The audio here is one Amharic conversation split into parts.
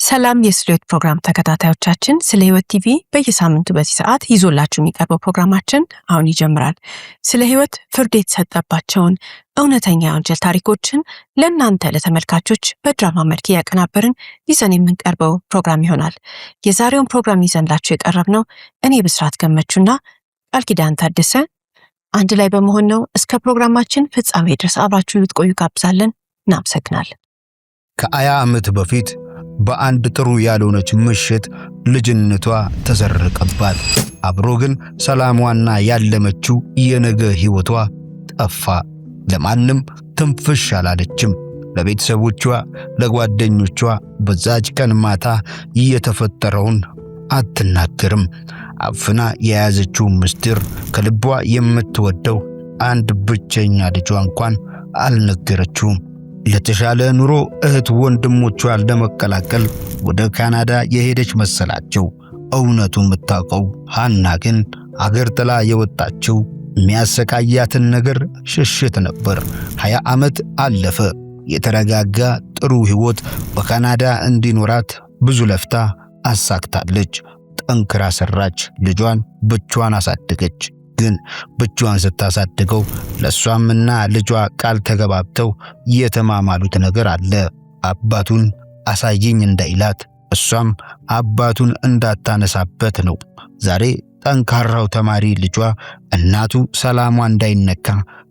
ሰላም የስለ ፕሮግራም ተከታታዮቻችን ስለ ህይወት ቲቪ በየሳምንቱ በዚህ ሰዓት ይዞላችሁ የሚቀርበው ፕሮግራማችን አሁን ይጀምራል። ስለ ህይወት ፍርድ የተሰጠባቸውን እውነተኛ ወንጀል ታሪኮችን ለእናንተ ለተመልካቾች በድራማ መልክ ያቀናበርን ይዘን የምንቀርበው ፕሮግራም ይሆናል። የዛሬውን ፕሮግራም ይዘንላችሁ የቀረብነው እኔ ብስራት ገመቹና ቃል ኪዳን ታደሰ አንድ ላይ በመሆን ነው። እስከ ፕሮግራማችን ፍጻሜ ድረስ አብራችሁ ልትቆዩ ጋብዛለን። እናመሰግናለን። ከ20 ዓመት በፊት በአንድ ጥሩ ያልሆነች ምሽት ልጅነቷ ተሰረቀባት። አብሮ ግን ሰላሟና ያለመችው የነገ ህይወቷ ጠፋ። ለማንም ትንፍሽ አላለችም። ለቤተሰቦቿ፣ ለጓደኞቿ በዛች ቀን ማታ የተፈጠረውን አትናገርም። አፍና የያዘችው ምስጢር ከልቧ የምትወደው አንድ ብቸኛ ልጇ እንኳን አልነገረችውም። ለተሻለ ኑሮ እህት ወንድሞቿን ለመቀላቀል ወደ ካናዳ የሄደች መሰላቸው። እውነቱ የምታውቀው ሃና ግን አገር ጥላ የወጣችው የሚያሰቃያትን ነገር ሽሽት ነበር። 20 ዓመት አለፈ። የተረጋጋ ጥሩ ህይወት በካናዳ እንዲኖራት ብዙ ለፍታ አሳክታለች። ጠንክራ ሰራች። ልጇን ብቻዋን አሳደገች። ግን ብቻዋን ስታሳድገው ለሷምና ልጇ ቃል ተገባብተው የተማማሉት ነገር አለ። አባቱን አሳየኝ እንዳይላት፣ እሷም አባቱን እንዳታነሳበት ነው። ዛሬ ጠንካራው ተማሪ ልጇ እናቱ ሰላሟ እንዳይነካ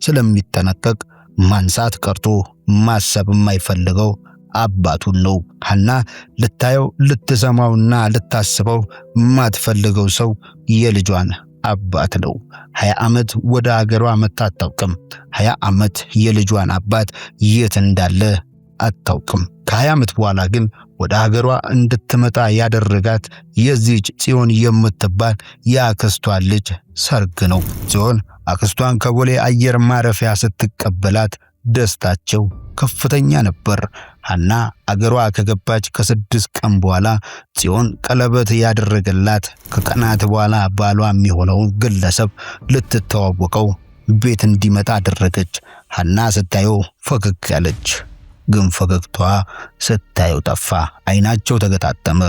ስለሚጠነቀቅ ማንሳት ቀርቶ ማሰብ የማይፈልገው አባቱን ነው። ሃና ልታየው ልትሰማውና ልታስበው ማትፈልገው ሰው የልጇን አባት ነው። 20 ዓመት ወደ አገሯ መታ አታውቅም። 20 ዓመት የልጇን አባት የት እንዳለ አታውቅም። ከ20 ዓመት በኋላ ግን ወደ አገሯ እንድትመጣ ያደረጋት የዚህች ጽዮን የምትባል የአክስቷ ልጅ ሰርግ ነው። ጽዮን አክስቷን ከቦሌ አየር ማረፊያ ስትቀበላት ደስታቸው ከፍተኛ ነበር። ሃና አገሯ ከገባች ከ6 ቀን በኋላ ጽዮን ቀለበት ያደረገላት ከቀናት በኋላ ባሏ የሚሆነው ግለሰብ ልትተዋወቀው ቤት እንዲመጣ አደረገች። ሃና ስታየው ፈገግ ያለች፣ ግን ፈገግቷ ስታየው ጠፋ። አይናቸው ተገጣጠመ።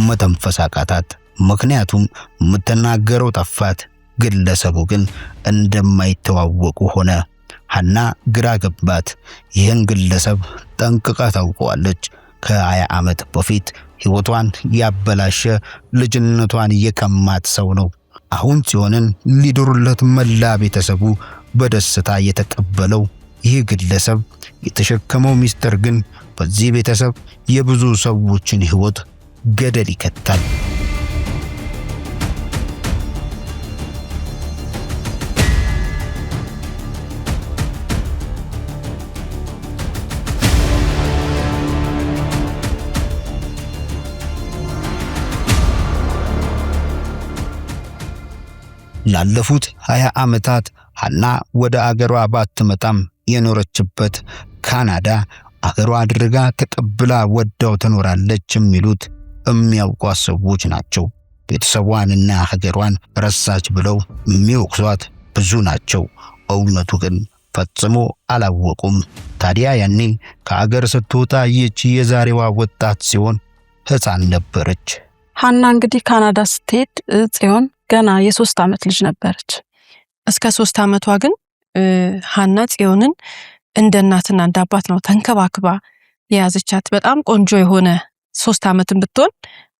መተንፈስ አቃታት። ምክንያቱም የምትናገረው ጠፋት። ግለሰቡ ግን እንደማይተዋወቁ ሆነ። ሃና ግራ ገባት። ይህን ግለሰብ ጠንቅቃ ታውቀዋለች። ከ20 ዓመት በፊት ህይወቷን ያበላሸ ልጅነቷን የቀማት ሰው ነው። አሁን ጽዮንን ሊድሩለት መላ ቤተሰቡ በደስታ የተቀበለው ይህ ግለሰብ የተሸከመው ሚስጥር ግን በዚህ ቤተሰብ የብዙ ሰዎችን ህይወት ገደል ይከታል። ላለፉት 20 ዓመታት ሃና ወደ አገሯ ባትመጣም የኖረችበት ካናዳ አገሯ አድርጋ ተቀብላ ወዳው ትኖራለች የሚሉት የሚያውቋት ሰዎች ናቸው። ቤተሰቧንና ሀገሯን ረሳች ብለው የሚወቅሷት ብዙ ናቸው። እውነቱ ግን ፈጽሞ አላወቁም። ታዲያ ያኔ ከአገር ስትወጣ ይህች የዛሬዋ ወጣት ጽዮን ሕፃን ነበረች። ሃና እንግዲህ ካናዳ ስትሄድ ጽዮን ገና የ3 ዓመት ልጅ ነበረች። እስከ 3 ዓመቷ ግን ሃና ጽዮንን እንደ እናትና እንደ አባት ነው ተንከባክባ የያዘቻት። በጣም ቆንጆ የሆነ 3 ዓመትን ብትሆን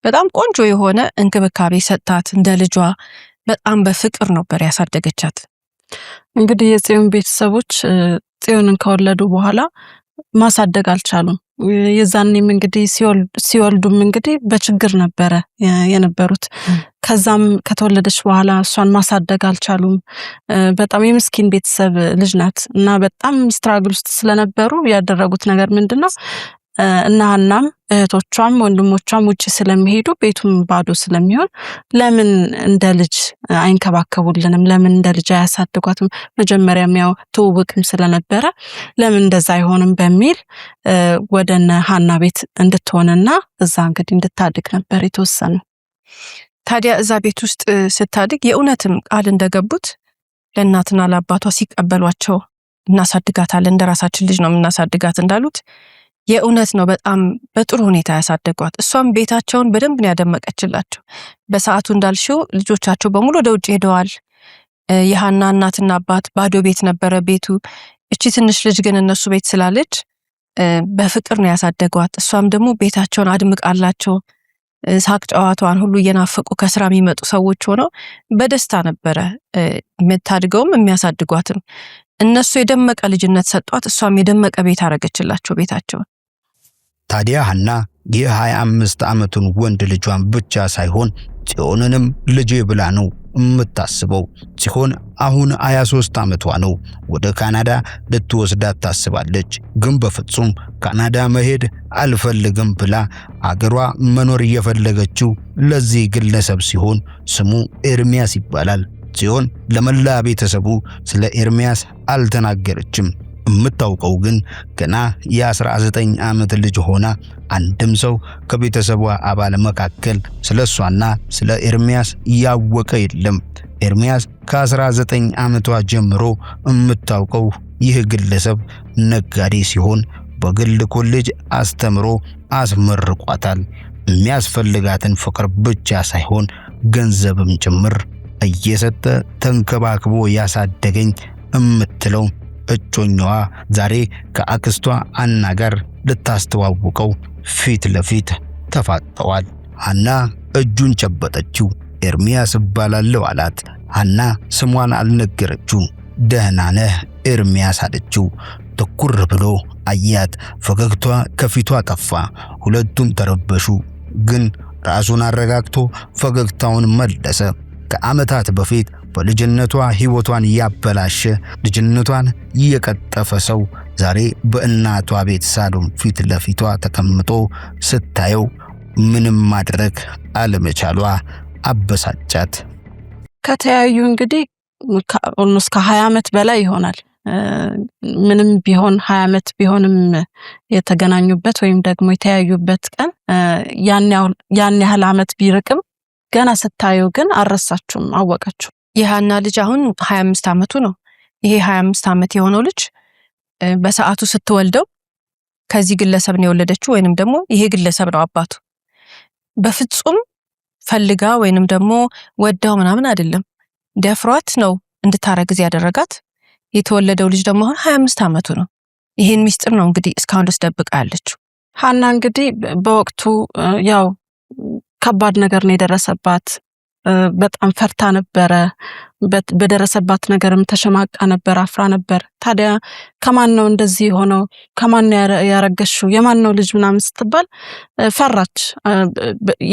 በጣም ቆንጆ የሆነ እንክብካቤ ሰጣት። እንደ ልጇ በጣም በፍቅር ነበር ያሳደገቻት። እንግዲህ የጽዮን ቤተሰቦች ጽዮንን ከወለዱ በኋላ ማሳደግ አልቻሉም። የዛኔም እንግዲህ ሲወልዱም እንግዲህ በችግር ነበረ የነበሩት። ከዛም ከተወለደች በኋላ እሷን ማሳደግ አልቻሉም። በጣም የምስኪን ቤተሰብ ልጅ ናት እና በጣም ስትራግል ውስጥ ስለነበሩ ያደረጉት ነገር ምንድነው? እና ሃናም እህቶቿም ወንድሞቿም ውጪ ስለሚሄዱ ቤቱም ባዶ ስለሚሆን ለምን እንደ ልጅ አይንከባከቡልንም? ለምን እንደ ልጅ አያሳድጓትም? መጀመሪያም ያው ትውውቅም ስለነበረ ለምን እንደዛ አይሆንም በሚል ወደነ ሃና ቤት እንድትሆንና እዛ እንግዲህ እንድታድግ ነበር የተወሰነው። ታዲያ እዛ ቤት ውስጥ ስታድግ የእውነትም ቃል እንደገቡት ለእናትና ለአባቷ ሲቀበሏቸው እናሳድጋታለን እንደራሳችን ልጅ ነው የምናሳድጋት እንዳሉት የእውነት ነው። በጣም በጥሩ ሁኔታ ያሳደጓት። እሷም ቤታቸውን በደንብ ነው ያደመቀችላቸው። በሰዓቱ እንዳልሽው ልጆቻቸው በሙሉ ወደ ውጭ ሄደዋል። የሃና እናትና አባት ባዶ ቤት ነበረ ቤቱ። እቺ ትንሽ ልጅ ግን እነሱ ቤት ስላለች በፍቅር ነው ያሳደጓት። እሷም ደግሞ ቤታቸውን አድምቃላቸው ሳቅ ጨዋታዋን ሁሉ እየናፈቁ ከስራ የሚመጡ ሰዎች ሆነው በደስታ ነበረ የምታድገውም የሚያሳድጓትም። እነሱ የደመቀ ልጅነት ሰጧት፣ እሷም የደመቀ ቤት አረገችላቸው ቤታቸውን። ታዲያ ሃና የ25 ዓመቱን ወንድ ልጇን ብቻ ሳይሆን ጽዮንንም ልጄ ብላ ነው የምታስበው። ጽዮን አሁን 23 ዓመቷ ነው። ወደ ካናዳ ልትወስዳት ታስባለች። ግን በፍጹም ካናዳ መሄድ አልፈልግም ብላ አገሯ መኖር እየፈለገችው ለዚህ ግለሰብ ሲሆን ስሙ ኤርሚያስ ይባላል። ጽዮን ለመላ ቤተሰቡ ስለ ኤርሚያስ አልተናገረችም። የምታውቀው ግን ገና የ19 ዓመት ልጅ ሆና አንድም ሰው ከቤተሰቧ አባል መካከል ስለሷና ስለ ኤርሚያስ ያወቀ የለም። ኤርሚያስ ከ19 ዓመቷ ጀምሮ የምታውቀው ይህ ግለሰብ ነጋዴ ሲሆን በግል ኮሌጅ አስተምሮ አስመርቋታል። የሚያስፈልጋትን ፍቅር ብቻ ሳይሆን ገንዘብም ጭምር እየሰጠ ተንከባክቦ ያሳደገኝ የምትለው እጮኛዋ ዛሬ ከአክስቷ ሃና ጋር ልታስተዋውቀው ፊት ለፊት ተፋጠዋል። ሃና እጁን ጨበጠችው። ኤርሚያስ እባላለሁ አላት። ሃና ስሟን አልነገረችው። ደህና ነህ ኤርሚያስ አለችው። ትኩር ብሎ አያት። ፈገግቷ ከፊቷ ጠፋ። ሁለቱም ተረበሹ። ግን ራሱን አረጋግቶ ፈገግታውን መለሰ። ከዓመታት በፊት በልጅነቷ ህይወቷን ያበላሸ ልጅነቷን የቀጠፈ ሰው ዛሬ በእናቷ ቤት ሳሎን ፊት ለፊቷ ተቀምጦ ስታየው ምንም ማድረግ አለመቻሏ አበሳጫት። ከተያዩ እንግዲህ ኦልሞስት ከ20 ዓመት በላይ ይሆናል። ምንም ቢሆን 20 ዓመት ቢሆንም የተገናኙበት ወይም ደግሞ የተያዩበት ቀን ያን ያህል ዓመት ቢርቅም ገና ስታየው ግን አረሳችሁም፣ አወቀችው። የሃና ልጅ አሁን 25 ዓመቱ ነው። ይሄ 25 ዓመት የሆነው ልጅ በሰዓቱ ስትወልደው ከዚህ ግለሰብ ነው የወለደችው፣ ወይንም ደግሞ ይሄ ግለሰብ ነው አባቱ። በፍጹም ፈልጋ ወይንም ደግሞ ወዳው ምናምን አይደለም፣ ደፍሯት ነው እንድታረግዝ ያደረጋት። የተወለደው ልጅ ደግሞ አሁን 25 ዓመቱ ነው። ይሄን ሚስጥር ነው እንግዲህ እስካሁን ድረስ ደብቃ ያለችው። ሃና እንግዲህ በወቅቱ ያው ከባድ ነገር ነው የደረሰባት። በጣም ፈርታ ነበረ። በደረሰባት ነገርም ተሸማቃ ነበር፣ አፍራ ነበር። ታዲያ ከማን ነው እንደዚህ ሆነው? ከማን ነው ያረገሽው? የማን ነው ልጅ ምናምን ስትባል ፈራች።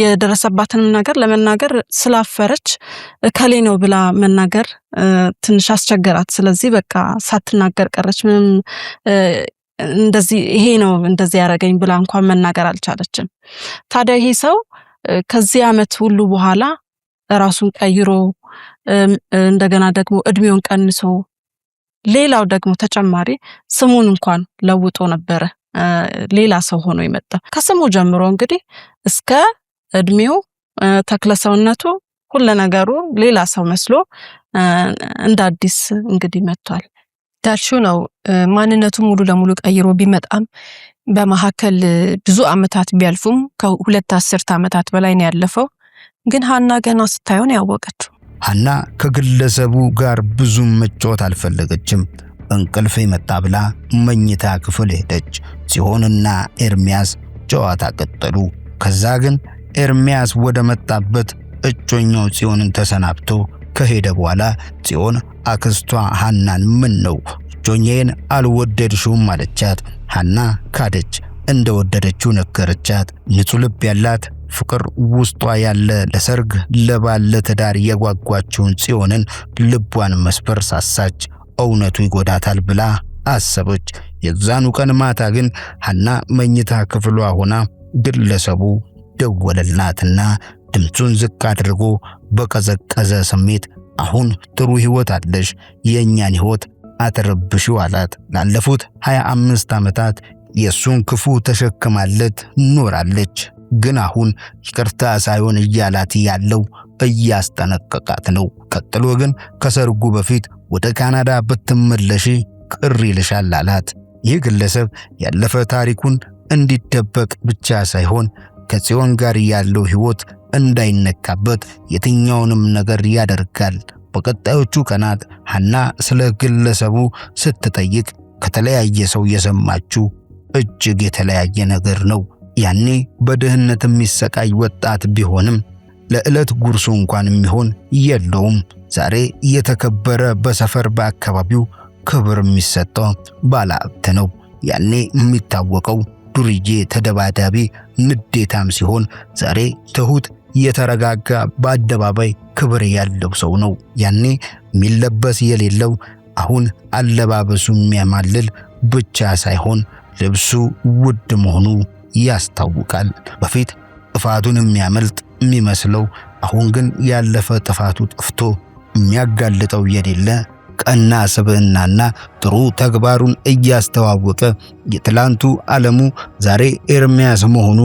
የደረሰባትንም ነገር ለመናገር ስላፈረች ከሌ ነው ብላ መናገር ትንሽ አስቸገራት። ስለዚህ በቃ ሳትናገር ቀረች። ምንም እንደዚህ ይሄ ነው እንደዚህ ያረገኝ ብላ እንኳን መናገር አልቻለችም። ታዲያ ይሄ ሰው ከዚህ ዓመት ሁሉ በኋላ ራሱን ቀይሮ እንደገና ደግሞ እድሜውን ቀንሶ ሌላው ደግሞ ተጨማሪ ስሙን እንኳን ለውጦ ነበረ ሌላ ሰው ሆኖ የመጣ። ከስሙ ጀምሮ እንግዲህ እስከ እድሜው ተክለሰውነቱ ሁሉ ነገሩ ሌላ ሰው መስሎ እንደ አዲስ እንግዲህ መጥቷል። ታልሹ ነው ማንነቱ ሙሉ ለሙሉ ቀይሮ ቢመጣም በመሐከል ብዙ ዓመታት ቢያልፉም ከሁለት አስርት ዓመታት በላይ ነው ያለፈው። ግን ሃና ገና ስታዩን ያወቀችው። ሃና ከግለሰቡ ጋር ብዙ መጫወት አልፈለገችም። እንቅልፍ መጣ ብላ መኝታ ክፍል ሄደች። ጽዮንና ኤርሚያስ ጨዋታ ቀጠሉ። ከዛ ግን ኤርሚያስ ወደ መጣበት እጮኛው ጽዮንን ተሰናብቶ ከሄደ በኋላ ጽዮን አክስቷ ሃናን ምን ነው እጮኛዬን አልወደድሽውም አለቻት። ሃና ካደች። እንደወደደችው ነገረቻት። ንጹህ ልብ ያላት ፍቅር ውስጧ ያለ ለሰርግ ለባል ለትዳር የጓጓችውን ጽዮንን ልቧን መስበር ሳሳች። እውነቱ ይጎዳታል ብላ አሰበች። የዛኑ ቀን ማታ ግን ሃና መኝታ ክፍሏ ሆና ግለሰቡ ደወለላትና ድምፁን ዝቅ አድርጎ በቀዘቀዘ ስሜት አሁን ጥሩ ህይወት አለሽ፣ የኛን ህይወት አትረብሺው አላት። ላለፉት 25 ዓመታት የሱን ክፉ ተሸክማለት ኖራለች። ግን አሁን ይቅርታ ሳይሆን እያላት ያለው እያስጠነቀቃት ነው። ቀጥሎ ግን ከሰርጉ በፊት ወደ ካናዳ ብትመለሺ ቅር ይልሻል አላት። ይህ ግለሰብ ያለፈ ታሪኩን እንዲደበቅ ብቻ ሳይሆን ከጽዮን ጋር ያለው ሕይወት እንዳይነካበት የትኛውንም ነገር ያደርጋል። በቀጣዮቹ ቀናት ሐና ስለ ግለሰቡ ስትጠይቅ ከተለያየ ሰው የሰማችው እጅግ የተለያየ ነገር ነው። ያኔ በድህነት የሚሰቃይ ወጣት ቢሆንም ለዕለት ጉርሱ እንኳን የሚሆን የለውም። ዛሬ የተከበረ በሰፈር በአካባቢው ክብር የሚሰጠው ባለሀብት ነው። ያኔ የሚታወቀው ዱርዬ፣ ተደባዳቢ፣ ንዴታም ሲሆን ዛሬ ትሁት፣ የተረጋጋ፣ በአደባባይ ክብር ያለው ሰው ነው። ያኔ የሚለበስ የሌለው አሁን አለባበሱ የሚያማልል ብቻ ሳይሆን ልብሱ ውድ መሆኑ ያስታውቃል። በፊት ጥፋቱን የሚያመልጥ የሚመስለው አሁን ግን ያለፈ ጥፋቱ ጠፍቶ የሚያጋልጠው የሌለ ቀና ስብዕናና ጥሩ ተግባሩን እያስተዋወቀ የትላንቱ ዓለሙ ዛሬ ኤርሚያስ መሆኑ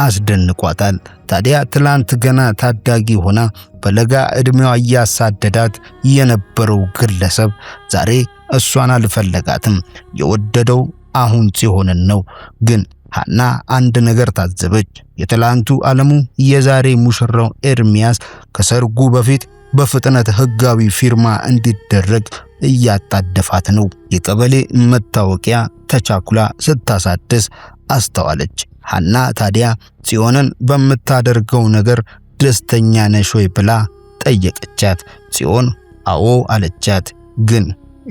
አስደንቋታል። ታዲያ ትላንት ገና ታዳጊ ሆና በለጋ ዕድሜዋ እያሳደዳት የነበረው ግለሰብ ዛሬ እሷን አልፈለጋትም። የወደደው አሁን ጽዮንን ነው። ግን ሐና አንድ ነገር ታዘበች። የትላንቱ ዓለሙ የዛሬ ሙሽራው ኤርሚያስ ከሰርጉ በፊት በፍጥነት ሕጋዊ ፊርማ እንዲደረግ እያጣደፋት ነው። የቀበሌ መታወቂያ ተቻኩላ ስታሳድስ አስተዋለች። ሐና ታዲያ ጽዮንን በምታደርገው ነገር ደስተኛ ነሽ ወይ ብላ ጠየቀቻት። ጽዮን አዎ አለቻት። ግን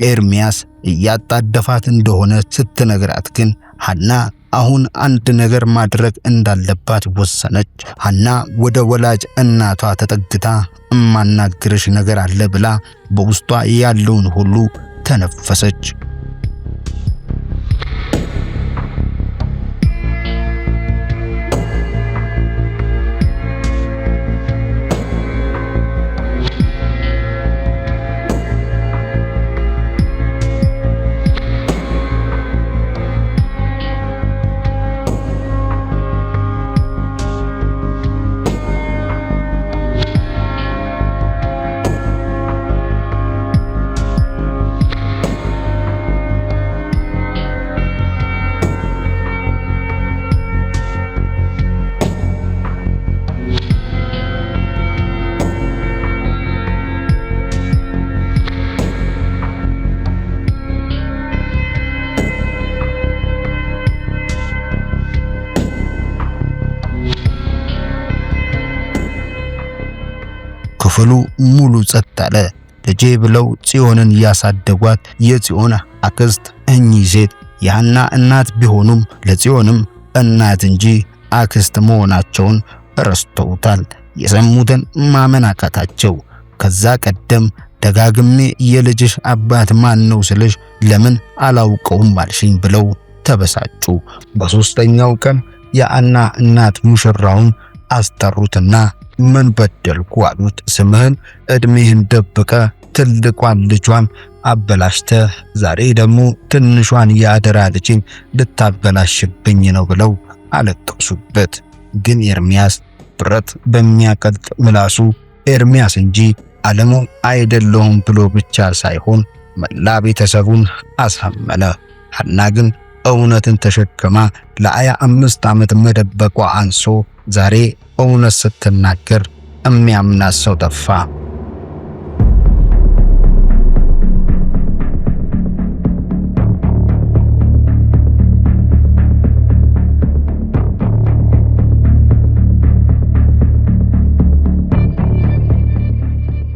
ኤርሚያስ እያጣደፋት እንደሆነ ስትነግራት ግን ሐና አሁን አንድ ነገር ማድረግ እንዳለባት ወሰነች። ሐና ወደ ወላጅ እናቷ ተጠግታ እማናግርሽ ነገር አለ ብላ በውስጧ ያለውን ሁሉ ተነፈሰች። ክፍሉ ሙሉ ጸጥ አለ። ልጄ ብለው ጽዮንን ያሳደጓት የጽዮን አክስት እኚህ ሴት የሐና እናት ቢሆኑም ለጽዮንም እናት እንጂ አክስት መሆናቸውን ረስተውታል። የሰሙትን ማመን አቃታቸው። ከዛ ቀደም ደጋግሜ የልጅሽ አባት ማን ነው ስልሽ ለምን አላውቀውም አልሽኝ ብለው ተበሳጩ። በሶስተኛው ቀን የሐና እናት ሙሽራውን አስጠሩትና ምን በደልኩ አሉት። ስምህን እድሜህን ደብቀ ትልቋን ልጇን አበላሽተ ዛሬ ደግሞ ትንሿን የአደራ ልጅን ልታበላሽብኝ ነው ብለው አለቀሱበት። ግን ኤርሚያስ ብረት በሚያቀልጥ ምላሱ ኤርሚያስ እንጂ ዓለሙ አይደለሁም ብሎ ብቻ ሳይሆን መላ ቤተሰቡን አሳመነ። ሐና ግን እውነትን ተሸክማ ለ25 ዓመት መደበቋ አንሶ ዛሬ እውነት ስትናገር የሚያምናት ሰው ጠፋ።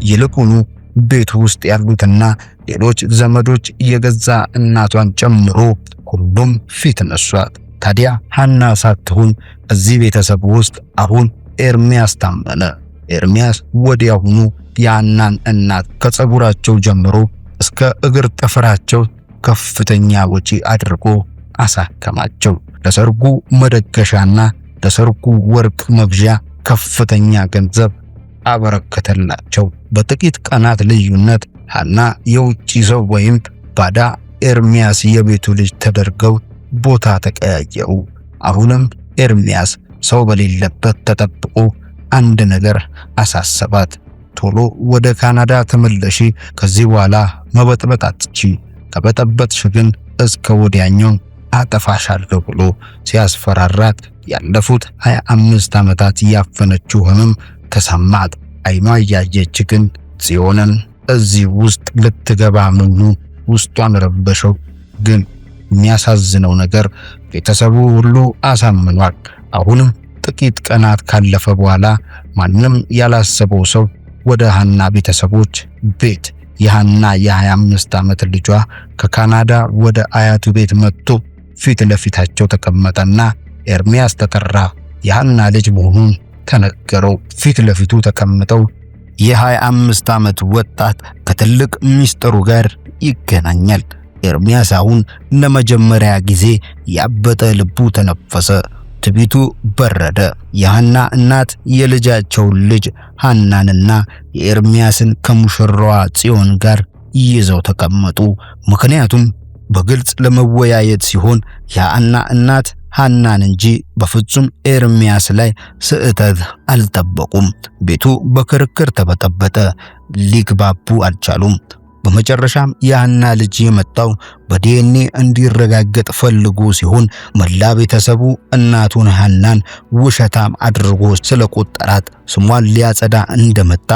ይልቁኑ ቤቱ ውስጥ ያሉትና ሌሎች ዘመዶች የገዛ እናቷን ጨምሮ ሁሉም ፊት ነሷት። ታዲያ ሐና ሳትሆን እዚህ ቤተሰብ ውስጥ አሁን ኤርሚያስ ታመነ። ኤርሚያስ ወዲያውኑ የሐናን እናት ከፀጉራቸው ጀምሮ እስከ እግር ጥፍራቸው ከፍተኛ ወጪ አድርጎ አሳከማቸው። ለሰርጉ መደገሻና ለሰርጉ ወርቅ መግዣ ከፍተኛ ገንዘብ አበረከተላቸው። በጥቂት ቀናት ልዩነት ሐና የውጪ ሰው ወይም ባዳ፣ ኤርሚያስ የቤቱ ልጅ ተደርገው ቦታ ተቀያየሩ። አሁንም ኤርሚያስ ሰው በሌለበት ተጠብቆ አንድ ነገር አሳሰባት። ቶሎ ወደ ካናዳ ተመለሺ፣ ከዚህ በኋላ መበጥበጥ አትቺ፣ ከበጠበጥሽ ግን እስከ ወዲያኛው አጠፋሻለሁ ብሎ ሲያስፈራራት ያለፉት 25 ዓመታት ያፈነችው ህመም ተሰማት። አይኗ እያየች ግን ጽዮንን እዚህ ውስጥ ልትገባ ምኑ ውስጧን ረበሸው። ግን የሚያሳዝነው ነገር ቤተሰቡ ሁሉ አሳምኗል። አሁንም ጥቂት ቀናት ካለፈ በኋላ ማንም ያላሰበው ሰው ወደ ሐና ቤተሰቦች ቤት የሐና የ25 ዓመት ልጇ ከካናዳ ወደ አያቱ ቤት መጥቶ ፊት ለፊታቸው ተቀመጠና ኤርሚያስ ተጠራ። የሐና ልጅ መሆኑን ተነገረው። ፊት ለፊቱ ተቀምጠው የ25 ዓመት ወጣት ከትልቅ ሚስጥሩ ጋር ይገናኛል። ኤርሚያስ አሁን ለመጀመሪያ ጊዜ ያበጠ ልቡ ተነፈሰ። ትቢቱ በረደ። የሐና እናት የልጃቸውን ልጅ ሐናንና የኤርሚያስን ከሙሽራዋ ጽዮን ጋር ይዘው ተቀመጡ። ምክንያቱም በግልጽ ለመወያየት ሲሆን የሐና እናት ሐናን እንጂ በፍጹም ኤርሚያስ ላይ ስህተት አልጠበቁም። ቤቱ በክርክር ተበጠበጠ። ሊግባቡ አልቻሉም። በመጨረሻም የሐና ልጅ የመጣው በዲኤንኤ እንዲረጋገጥ ፈልጎ ሲሆን መላ ቤተሰቡ እናቱን ሐናን ውሸታም አድርጎ ስለቆጠራት ስሟን ሊያጸዳ እንደመጣ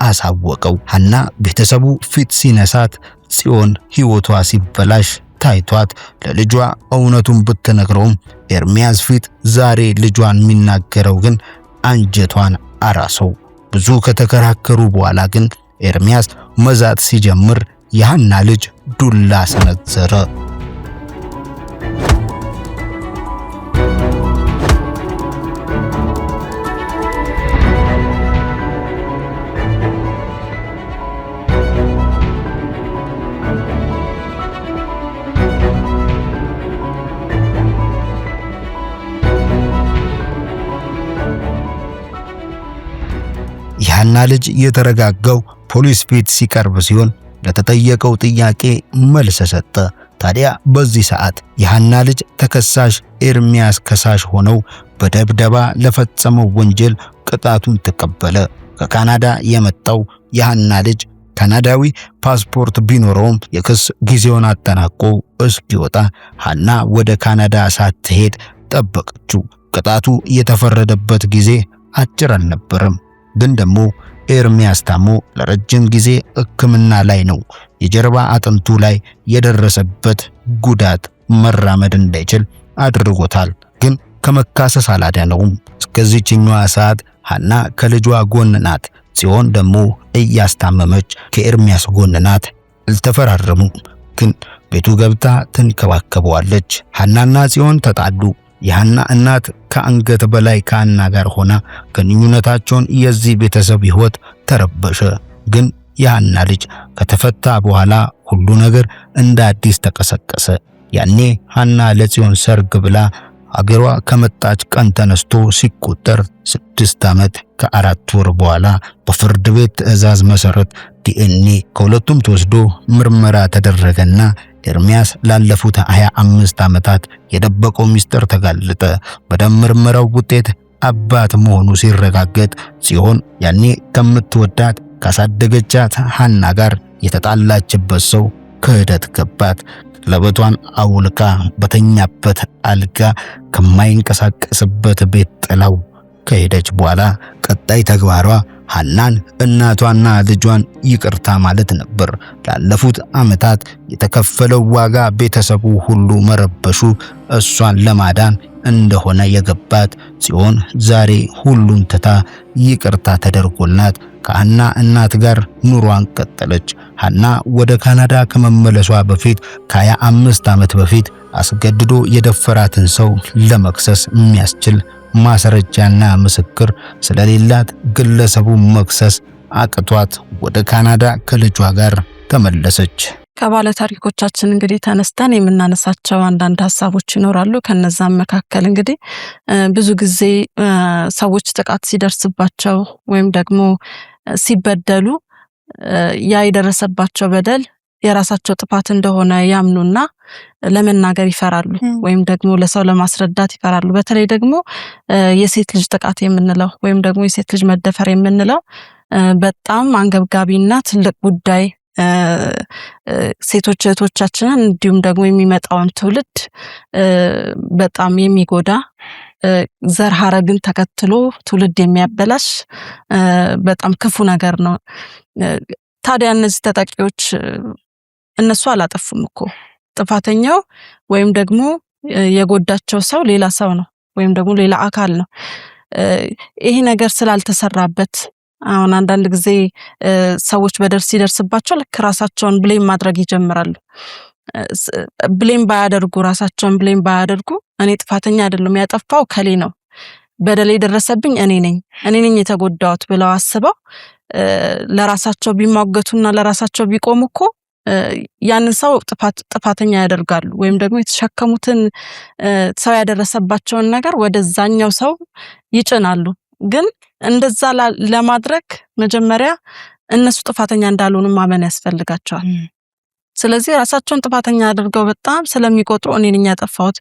አሳወቀው። ሐና ቤተሰቡ ፊት ሲነሳት ጽዮን ሕይወቷ ሲበላሽ ታይቷት ለልጇ እውነቱን ብትነግረውም ኤርሚያስ ፊት ዛሬ ልጇን የሚናገረው ግን አንጀቷን አራሰው። ብዙ ከተከራከሩ በኋላ ግን ኤርሚያስ መዛት ሲጀምር የሐና ልጅ ዱላ ሰነዘረ። የሐና ልጅ የተረጋጋው ፖሊስ ቤት ሲቀርብ ሲሆን ለተጠየቀው ጥያቄ መልስ ሰጠ። ታዲያ በዚህ ሰዓት የሐና ልጅ ተከሳሽ፣ ኤርሚያስ ከሳሽ ሆነው በደብደባ ለፈጸመው ወንጀል ቅጣቱን ተቀበለ። ከካናዳ የመጣው የሐና ልጅ ካናዳዊ ፓስፖርት ቢኖረውም የክስ ጊዜውን አጠናቆ እስኪወጣ ሐና ወደ ካናዳ ሳትሄድ ጠበቀችው። ቅጣቱ የተፈረደበት ጊዜ አጭር አልነበረም። ግን ደግሞ ኤርሚያስ ታሞ ለረጅም ጊዜ ሕክምና ላይ ነው። የጀርባ አጥንቱ ላይ የደረሰበት ጉዳት መራመድ እንዳይችል አድርጎታል። ግን ከመካሰስ አላዳነውም። እስከዚህኛዋ ሰዓት ሐና ከልጇ ጎን ናት። ጽዮን ደግሞ እያስታመመች ከኤርሚያስ ጎን ናት። አልተፈራረሙ፣ ግን ቤቱ ገብታ ትንከባከበዋለች። ሐናና ጽዮን ተጣሉ። የሐና እናት ከአንገት በላይ ከሐና ጋር ሆና ግንኙነታቸውን የዚህ ቤተሰብ ሕይወት ተረበሸ። ግን የሐና ልጅ ከተፈታ በኋላ ሁሉ ነገር እንደ አዲስ ተቀሰቀሰ። ያኔ ሐና ለጽዮን ሰርግ ብላ አገሯ ከመጣች ቀን ተነስቶ ሲቆጠር 6 ዓመት ከ4 ወር በኋላ በፍርድ ቤት ትዕዛዝ መሰረት ዲኤንኤ ከሁለቱም ተወስዶ ምርመራ ተደረገና ኤርሚያስ ላለፉት 25 ዓመታት የደበቀው ሚስጥር ተጋለጠ። በደም ምርመራው ውጤት አባት መሆኑ ሲረጋገጥ ጽዮን ያኔ ከምትወዳት ካሳደገቻት ሐና ጋር የተጣላችበት ሰው ክህደት ገባት። ቀለበቷን አውልቃ በተኛበት አልጋ ከማይንቀሳቀስበት ቤት ጥላው ከሄደች በኋላ ቀጣይ ተግባሯ ሐናን እናቷና ልጇን ይቅርታ ማለት ነበር። ላለፉት ዓመታት የተከፈለው ዋጋ ቤተሰቡ ሁሉ መረበሹ እሷን ለማዳን እንደሆነ የገባት ሲሆን ዛሬ ሁሉን ትታ ይቅርታ ተደርጎላት ከሐና እናት ጋር ኑሯን ቀጠለች። ሐና ወደ ካናዳ ከመመለሷ በፊት ከ25 ዓመት በፊት አስገድዶ የደፈራትን ሰው ለመክሰስ የሚያስችል ማስረጃና ምስክር ስለሌላት ግለሰቡ መክሰስ አቅቷት ወደ ካናዳ ከልጇ ጋር ተመለሰች። ከባለ ታሪኮቻችን እንግዲህ ተነስተን የምናነሳቸው አንዳንድ ሐሳቦች ይኖራሉ። ከነዛም መካከል እንግዲህ ብዙ ጊዜ ሰዎች ጥቃት ሲደርስባቸው ወይም ደግሞ ሲበደሉ ያ የደረሰባቸው በደል የራሳቸው ጥፋት እንደሆነ ያምኑና ለመናገር ይፈራሉ፣ ወይም ደግሞ ለሰው ለማስረዳት ይፈራሉ። በተለይ ደግሞ የሴት ልጅ ጥቃት የምንለው ወይም ደግሞ የሴት ልጅ መደፈር የምንለው በጣም አንገብጋቢና ትልቅ ጉዳይ ሴቶች እህቶቻችንን እንዲሁም ደግሞ የሚመጣውን ትውልድ በጣም የሚጎዳ ዘር ሐረግን ተከትሎ ትውልድ የሚያበላሽ በጣም ክፉ ነገር ነው። ታዲያ እነዚህ ተጠቂዎች እነሱ አላጠፉም እኮ። ጥፋተኛው ወይም ደግሞ የጎዳቸው ሰው ሌላ ሰው ነው ወይም ደግሞ ሌላ አካል ነው። ይሄ ነገር ስላልተሰራበት አሁን አንዳንድ ጊዜ ሰዎች በደል ሲደርስባቸው ልክ ራሳቸውን ብሌም ማድረግ ይጀምራሉ። ብሌም ባያደርጉ ራሳቸውን ብሌም ባያደርጉ እኔ ጥፋተኛ አይደለም ያጠፋው ከሌ ነው፣ በደል የደረሰብኝ እኔ ነኝ የተጎዳሁት ብለው አስበው ለራሳቸው ቢሟገቱና ለራሳቸው ቢቆሙ እኮ ያንን ሰው ጥፋተኛ ያደርጋሉ። ወይም ደግሞ የተሸከሙትን ሰው ያደረሰባቸውን ነገር ወደዛኛው ሰው ይጭናሉ። ግን እንደዛ ለማድረግ መጀመሪያ እነሱ ጥፋተኛ እንዳልሆኑ ማመን ያስፈልጋቸዋል። ስለዚህ ራሳቸውን ጥፋተኛ አድርገው በጣም ስለሚቆጥሩ እኔ ነኝ ያጠፋሁት፣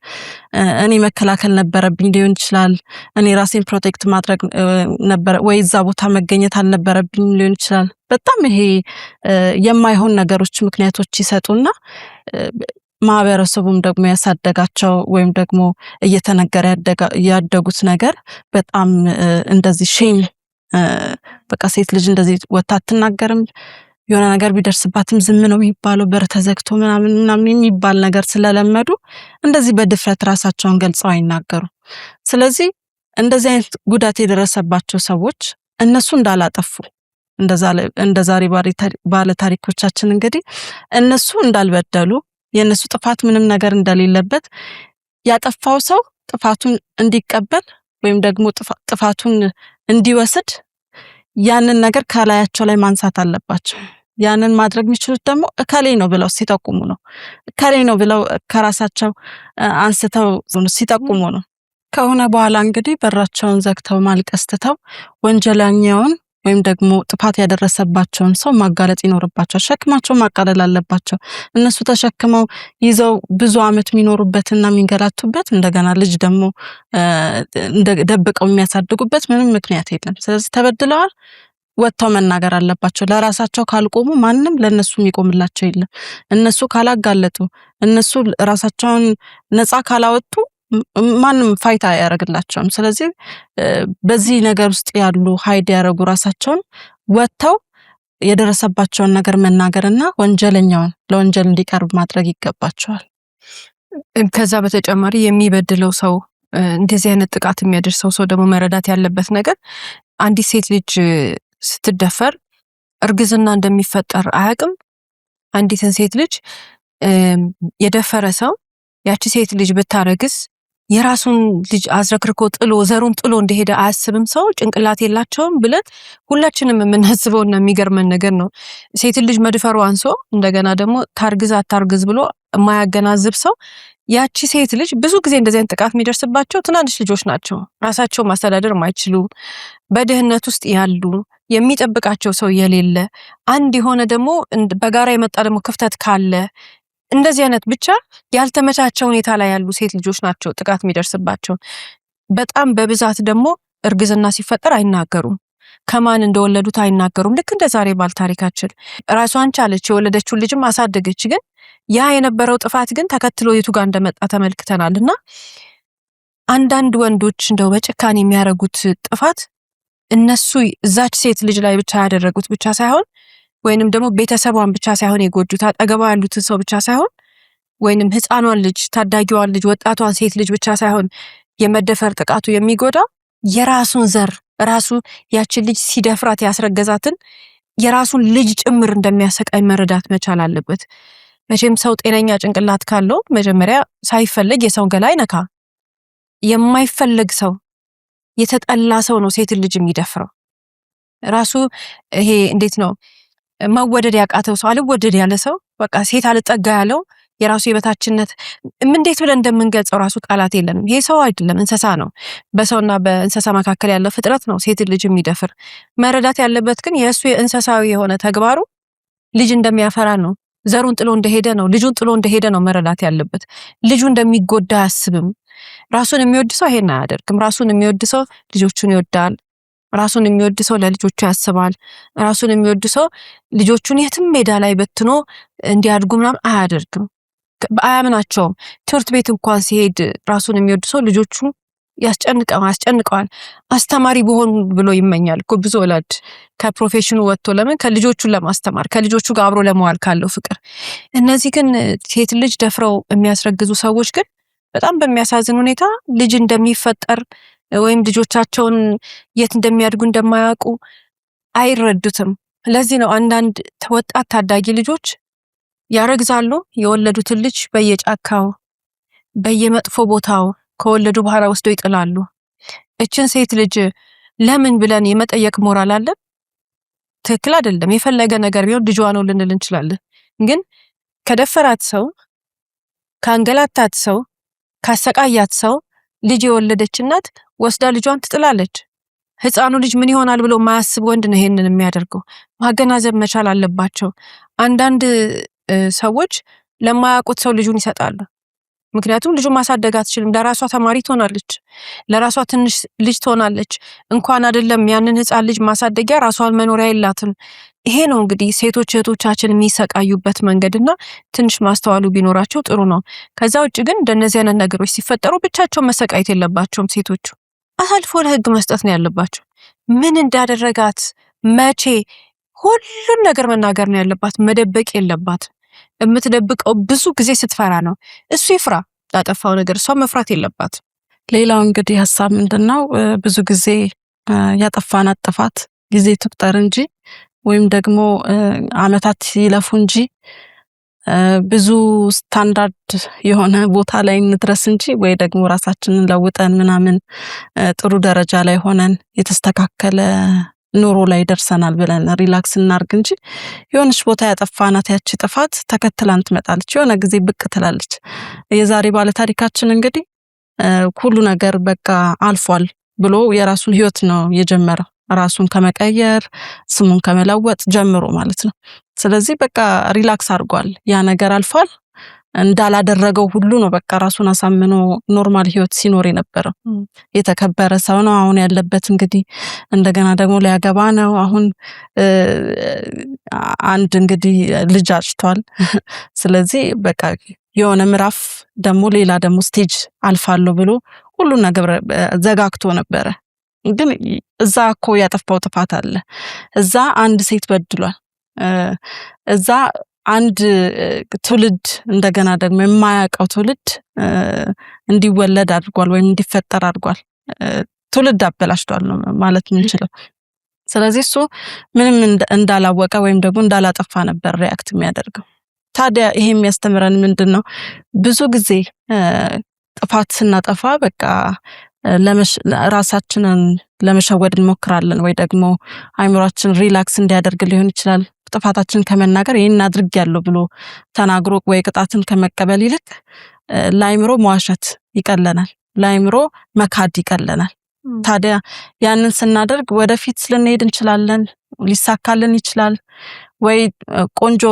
እኔ መከላከል ነበረብኝ ሊሆን ይችላል፣ እኔ ራሴን ፕሮቴክት ማድረግ ነበር ወይ እዛ ቦታ መገኘት አልነበረብኝ ሊሆን ይችላል። በጣም ይሄ የማይሆን ነገሮች ምክንያቶች ይሰጡና ማህበረሰቡም ደግሞ ያሳደጋቸው ወይም ደግሞ እየተነገረ ያደጉት ነገር በጣም እንደዚህ ሼም በቃ ሴት ልጅ እንደዚህ ወጣ አትናገርም፣ የሆነ ነገር ቢደርስባትም ዝም ነው የሚባለው፣ በር ተዘግቶ ምናምን የሚባል ነገር ስለለመዱ እንደዚህ በድፍረት ራሳቸውን ገልጸው አይናገሩ። ስለዚህ እንደዚህ አይነት ጉዳት የደረሰባቸው ሰዎች እነሱ እንዳላጠፉ እንደ ዛሬ ባለ ታሪኮቻችን እንግዲህ እነሱ እንዳልበደሉ የነሱ ጥፋት ምንም ነገር እንደሌለበት ያጠፋው ሰው ጥፋቱን እንዲቀበል ወይም ደግሞ ጥፋቱን እንዲወስድ ያንን ነገር ከላያቸው ላይ ማንሳት አለባቸው። ያንን ማድረግ የሚችሉት ደግሞ እከሌ ነው ብለው ሲጠቁሙ ነው። እከሌ ነው ብለው ከራሳቸው አንስተው ሲጠቁሙ ነው። ከሆነ በኋላ እንግዲህ በራቸውን ዘግተው ማልቀስ ትተው ወንጀለኛውን ወይም ደግሞ ጥፋት ያደረሰባቸውን ሰው ማጋለጥ ይኖርባቸዋል። ሸክማቸው ማቃለል አለባቸው። እነሱ ተሸክመው ይዘው ብዙ ዓመት የሚኖሩበትና የሚንገላቱበት እንደገና ልጅ ደግሞ ደብቀው የሚያሳድጉበት ምንም ምክንያት የለም። ስለዚህ ተበድለዋል፣ ወጥተው መናገር አለባቸው። ለራሳቸው ካልቆሙ ማንም ለነሱ የሚቆምላቸው የለም። እነሱ ካላጋለጡ፣ እነሱ ራሳቸውን ነፃ ካላወጡ ማንም ፋይታ ያደርግላቸውም። ስለዚህ በዚህ ነገር ውስጥ ያሉ ሀይድ ያደረጉ ራሳቸውን ወጥተው የደረሰባቸውን ነገር መናገርና ወንጀለኛውን ለወንጀል እንዲቀርብ ማድረግ ይገባቸዋል። ከዛ በተጨማሪ የሚበድለው ሰው እንደዚህ አይነት ጥቃት የሚያደርሰው ሰው ደግሞ መረዳት ያለበት ነገር አንዲት ሴት ልጅ ስትደፈር እርግዝና እንደሚፈጠር አያውቅም። አንዲትን ሴት ልጅ የደፈረ ሰው ያቺ ሴት ልጅ ብታረግስ የራሱን ልጅ አዝረክርኮ ጥሎ ዘሩን ጥሎ እንደሄደ አያስብም። ሰው ጭንቅላት የላቸውም ብለን ሁላችንም የምናስበውና የሚገርመን ነገር ነው። ሴት ልጅ መድፈሩ አንሶ እንደገና ደግሞ ታርግዝ አታርግዝ ብሎ የማያገናዝብ ሰው ያቺ ሴት ልጅ ብዙ ጊዜ እንደዚህ አይነት ጥቃት የሚደርስባቸው ትናንሽ ልጆች ናቸው። ራሳቸው ማስተዳደር የማይችሉ በድህነት ውስጥ ያሉ የሚጠብቃቸው ሰው የሌለ አንድ የሆነ ደግሞ በጋራ የመጣ ደግሞ ክፍተት ካለ እንደዚህ አይነት ብቻ ያልተመቻቸ ሁኔታ ላይ ያሉ ሴት ልጆች ናቸው ጥቃት የሚደርስባቸው። በጣም በብዛት ደግሞ እርግዝና ሲፈጠር አይናገሩም። ከማን እንደወለዱት አይናገሩም። ልክ እንደ ዛሬ ባል ታሪካችን ራሷን ቻለች፣ የወለደችውን ልጅም አሳደገች። ግን ያ የነበረው ጥፋት ግን ተከትሎ የቱ ጋር እንደመጣ ተመልክተናልና አንዳንድ ወንዶች እንደው በጭካኔ የሚያደርጉት ጥፋት እነሱ እዛች ሴት ልጅ ላይ ብቻ ያደረጉት ብቻ ሳይሆን ወይንም ደግሞ ቤተሰቧን ብቻ ሳይሆን የጎዱት አጠገቧ ያሉትን ሰው ብቻ ሳይሆን ወይንም ህፃኗን ልጅ፣ ታዳጊዋን ልጅ፣ ወጣቷን ሴት ልጅ ብቻ ሳይሆን የመደፈር ጥቃቱ የሚጎዳው የራሱን ዘር ራሱ ያችን ልጅ ሲደፍራት ያስረገዛትን የራሱን ልጅ ጭምር እንደሚያሰቃይ መረዳት መቻል አለበት። መቼም ሰው ጤነኛ ጭንቅላት ካለው መጀመሪያ ሳይፈልግ የሰው ገላ አይነካ። የማይፈልግ ሰው የተጠላ ሰው ነው ሴት ልጅ የሚደፍረው። ራሱ ይሄ እንዴት ነው መወደድ ያቃተው ሰው፣ አልወደድ ያለ ሰው፣ በቃ ሴት አልጠጋ ያለው የራሱ የበታችነት እንዴት ብለን እንደምንገልጸው ራሱ ቃላት የለንም። ይሄ ሰው አይደለም እንስሳ ነው። በሰውና በእንስሳ መካከል ያለው ፍጥረት ነው ሴት ልጅ የሚደፍር። መረዳት ያለበት ግን የእሱ የእንስሳዊ የሆነ ተግባሩ ልጅ እንደሚያፈራ ነው። ዘሩን ጥሎ እንደሄደ ነው፣ ልጁን ጥሎ እንደሄደ ነው መረዳት ያለበት። ልጁ እንደሚጎዳ አያስብም። ራሱን የሚወድ ሰው ይሄን አያደርግም። ራሱን የሚወድ ሰው ልጆቹን ይወዳል፣ ራሱን የሚወድ ሰው ለልጆቹ ያስባል። ራሱን የሚወድ ሰው ልጆቹን የትም ሜዳ ላይ በትኖ እንዲያድጉ ምናምን አያደርግም። አያምናቸውም። ትምህርት ቤት እንኳን ሲሄድ ራሱን የሚወድ ሰው ልጆቹን ያስጨንቀዋል። አስተማሪ በሆን ብሎ ይመኛል እኮ ብዙ ወላጅ ከፕሮፌሽኑ ወጥቶ ለምን ከልጆቹን ለማስተማር ከልጆቹ ጋር አብሮ ለመዋል ካለው ፍቅር። እነዚህ ግን ሴት ልጅ ደፍረው የሚያስረግዙ ሰዎች ግን በጣም በሚያሳዝን ሁኔታ ልጅ እንደሚፈጠር ወይም ልጆቻቸውን የት እንደሚያድጉ እንደማያውቁ አይረዱትም። ለዚህ ነው አንዳንድ ወጣት ታዳጊ ልጆች ያረግዛሉ፣ የወለዱትን ልጅ በየጫካው በየመጥፎ ቦታው ከወለዱ በኋላ ወስደው ይጥላሉ። እችን ሴት ልጅ ለምን ብለን የመጠየቅ ሞራል አለን? ትክክል አይደለም። የፈለገ ነገር ቢሆን ልጇ ነው ልንል እንችላለን። ግን ከደፈራት ሰው፣ ካንገላታት ሰው፣ ካሰቃያት ሰው ልጅ የወለደች እናት ወስዳ ልጇን ትጥላለች። ህፃኑ ልጅ ምን ይሆናል ብሎ ማያስብ ወንድ ነው ይሄንን የሚያደርገው። ማገናዘብ መቻል አለባቸው። አንዳንድ ሰዎች ለማያውቁት ሰው ልጁን ይሰጣሉ። ምክንያቱም ልጁ ማሳደግ አትችልም። ለራሷ ተማሪ ትሆናለች፣ ለራሷ ትንሽ ልጅ ትሆናለች። እንኳን አይደለም ያንን ህፃን ልጅ ማሳደጊያ ራሷን መኖሪያ የላትም። ይሄ ነው እንግዲህ ሴቶች እህቶቻችን የሚሰቃዩበት መንገድና ትንሽ ማስተዋሉ ቢኖራቸው ጥሩ ነው። ከዛ ውጭ ግን እንደነዚህ አይነት ነገሮች ሲፈጠሩ ብቻቸው መሰቃየት የለባቸውም። ሴቶቹ አሳልፎ ለህግ መስጠት ነው ያለባቸው። ምን እንዳደረጋት መቼ፣ ሁሉን ነገር መናገር ነው ያለባት። መደበቅ የለባት። የምትደብቀው ብዙ ጊዜ ስትፈራ ነው። እሱ ይፍራ ላጠፋው ነገር፣ እሷ መፍራት የለባት። ሌላው እንግዲህ ሀሳብ ምንድነው ብዙ ጊዜ ያጠፋናት ጥፋት ጊዜ ትቁጠር እንጂ ወይም ደግሞ አመታት ይለፉ እንጂ ብዙ ስታንዳርድ የሆነ ቦታ ላይ እንድረስ እንጂ ወይ ደግሞ ራሳችንን ለውጠን ምናምን ጥሩ ደረጃ ላይ ሆነን የተስተካከለ ኑሮ ላይ ደርሰናል ብለን ሪላክስ እናርግ እንጂ የሆነች ቦታ ያጠፋናት ያቺ ጥፋት ተከትላን ትመጣለች። የሆነ ጊዜ ብቅ ትላለች። የዛሬ ባለ ታሪካችን እንግዲህ ሁሉ ነገር በቃ አልፏል ብሎ የራሱን ህይወት ነው የጀመረው። ራሱን ከመቀየር ስሙን ከመለወጥ ጀምሮ ማለት ነው። ስለዚህ በቃ ሪላክስ አድርጓል። ያ ነገር አልፏል። እንዳላደረገው ሁሉ ነው በቃ ራሱን አሳምኖ ኖርማል ህይወት ሲኖር የነበረው። የተከበረ ሰው ነው አሁን ያለበት። እንግዲህ እንደገና ደግሞ ሊያገባ ነው አሁን። አንድ እንግዲህ ልጅ አጭቷል። ስለዚህ በቃ የሆነ ምዕራፍ ደግሞ ሌላ ደግሞ ስቴጅ አልፋለሁ ብሎ ሁሉ ነገር ዘጋግቶ ነበረ። ግን እዛ እኮ ያጠፋው ጥፋት አለ። እዛ አንድ ሴት በድሏል። እዛ አንድ ትውልድ እንደገና ደግሞ የማያውቀው ትውልድ እንዲወለድ አድርጓል ወይም እንዲፈጠር አድርጓል። ትውልድ አበላሽቷል ነው ማለት የምንችለው። ስለዚህ እሱ ምንም እንዳላወቀ ወይም ደግሞ እንዳላጠፋ ነበር ሪያክት የሚያደርገው። ታዲያ ይሄ የሚያስተምረን ምንድነው? ብዙ ጊዜ ጥፋት ስናጠፋ በቃ ራሳችንን ለመሸወድ እንሞክራለን ወይ ደግሞ አይምሮአችን ሪላክስ እንዲያደርግ ሊሆን ይችላል። ጥፋታችን ከመናገር ይሄን አድርጌያለሁ ብሎ ተናግሮ ወይ ቅጣትን ከመቀበል ይልቅ ለአይምሮ መዋሸት ይቀለናል፣ ለአይምሮ መካድ ይቀለናል። ታዲያ ያንን ስናደርግ ወደፊት ልንሄድ እንችላለን፣ ሊሳካልን ይችላል፣ ወይ ቆንጆ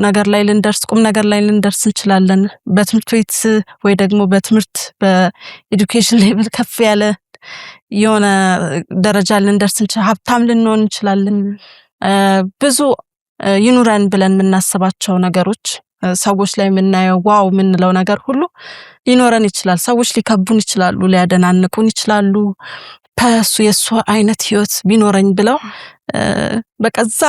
ነገር ላይ ልንደርስ፣ ቁም ነገር ላይ ልንደርስ እንችላለን። በትምህርት ቤት ወይ ደግሞ በትምህርት በኤዱኬሽን ሌቭል ከፍ ያለ የሆነ ደረጃ ልንደርስ እንችላለን፣ ሀብታም ልንሆን እንችላለን። ብዙ ይኑረን ብለን የምናስባቸው ነገሮች፣ ሰዎች ላይ የምናየው ዋው የምንለው ነገር ሁሉ ሊኖረን ይችላል። ሰዎች ሊከቡን ይችላሉ፣ ሊያደናንቁን ይችላሉ። ፐሱ የሱ አይነት ህይወት ቢኖረኝ ብለው በቀዛ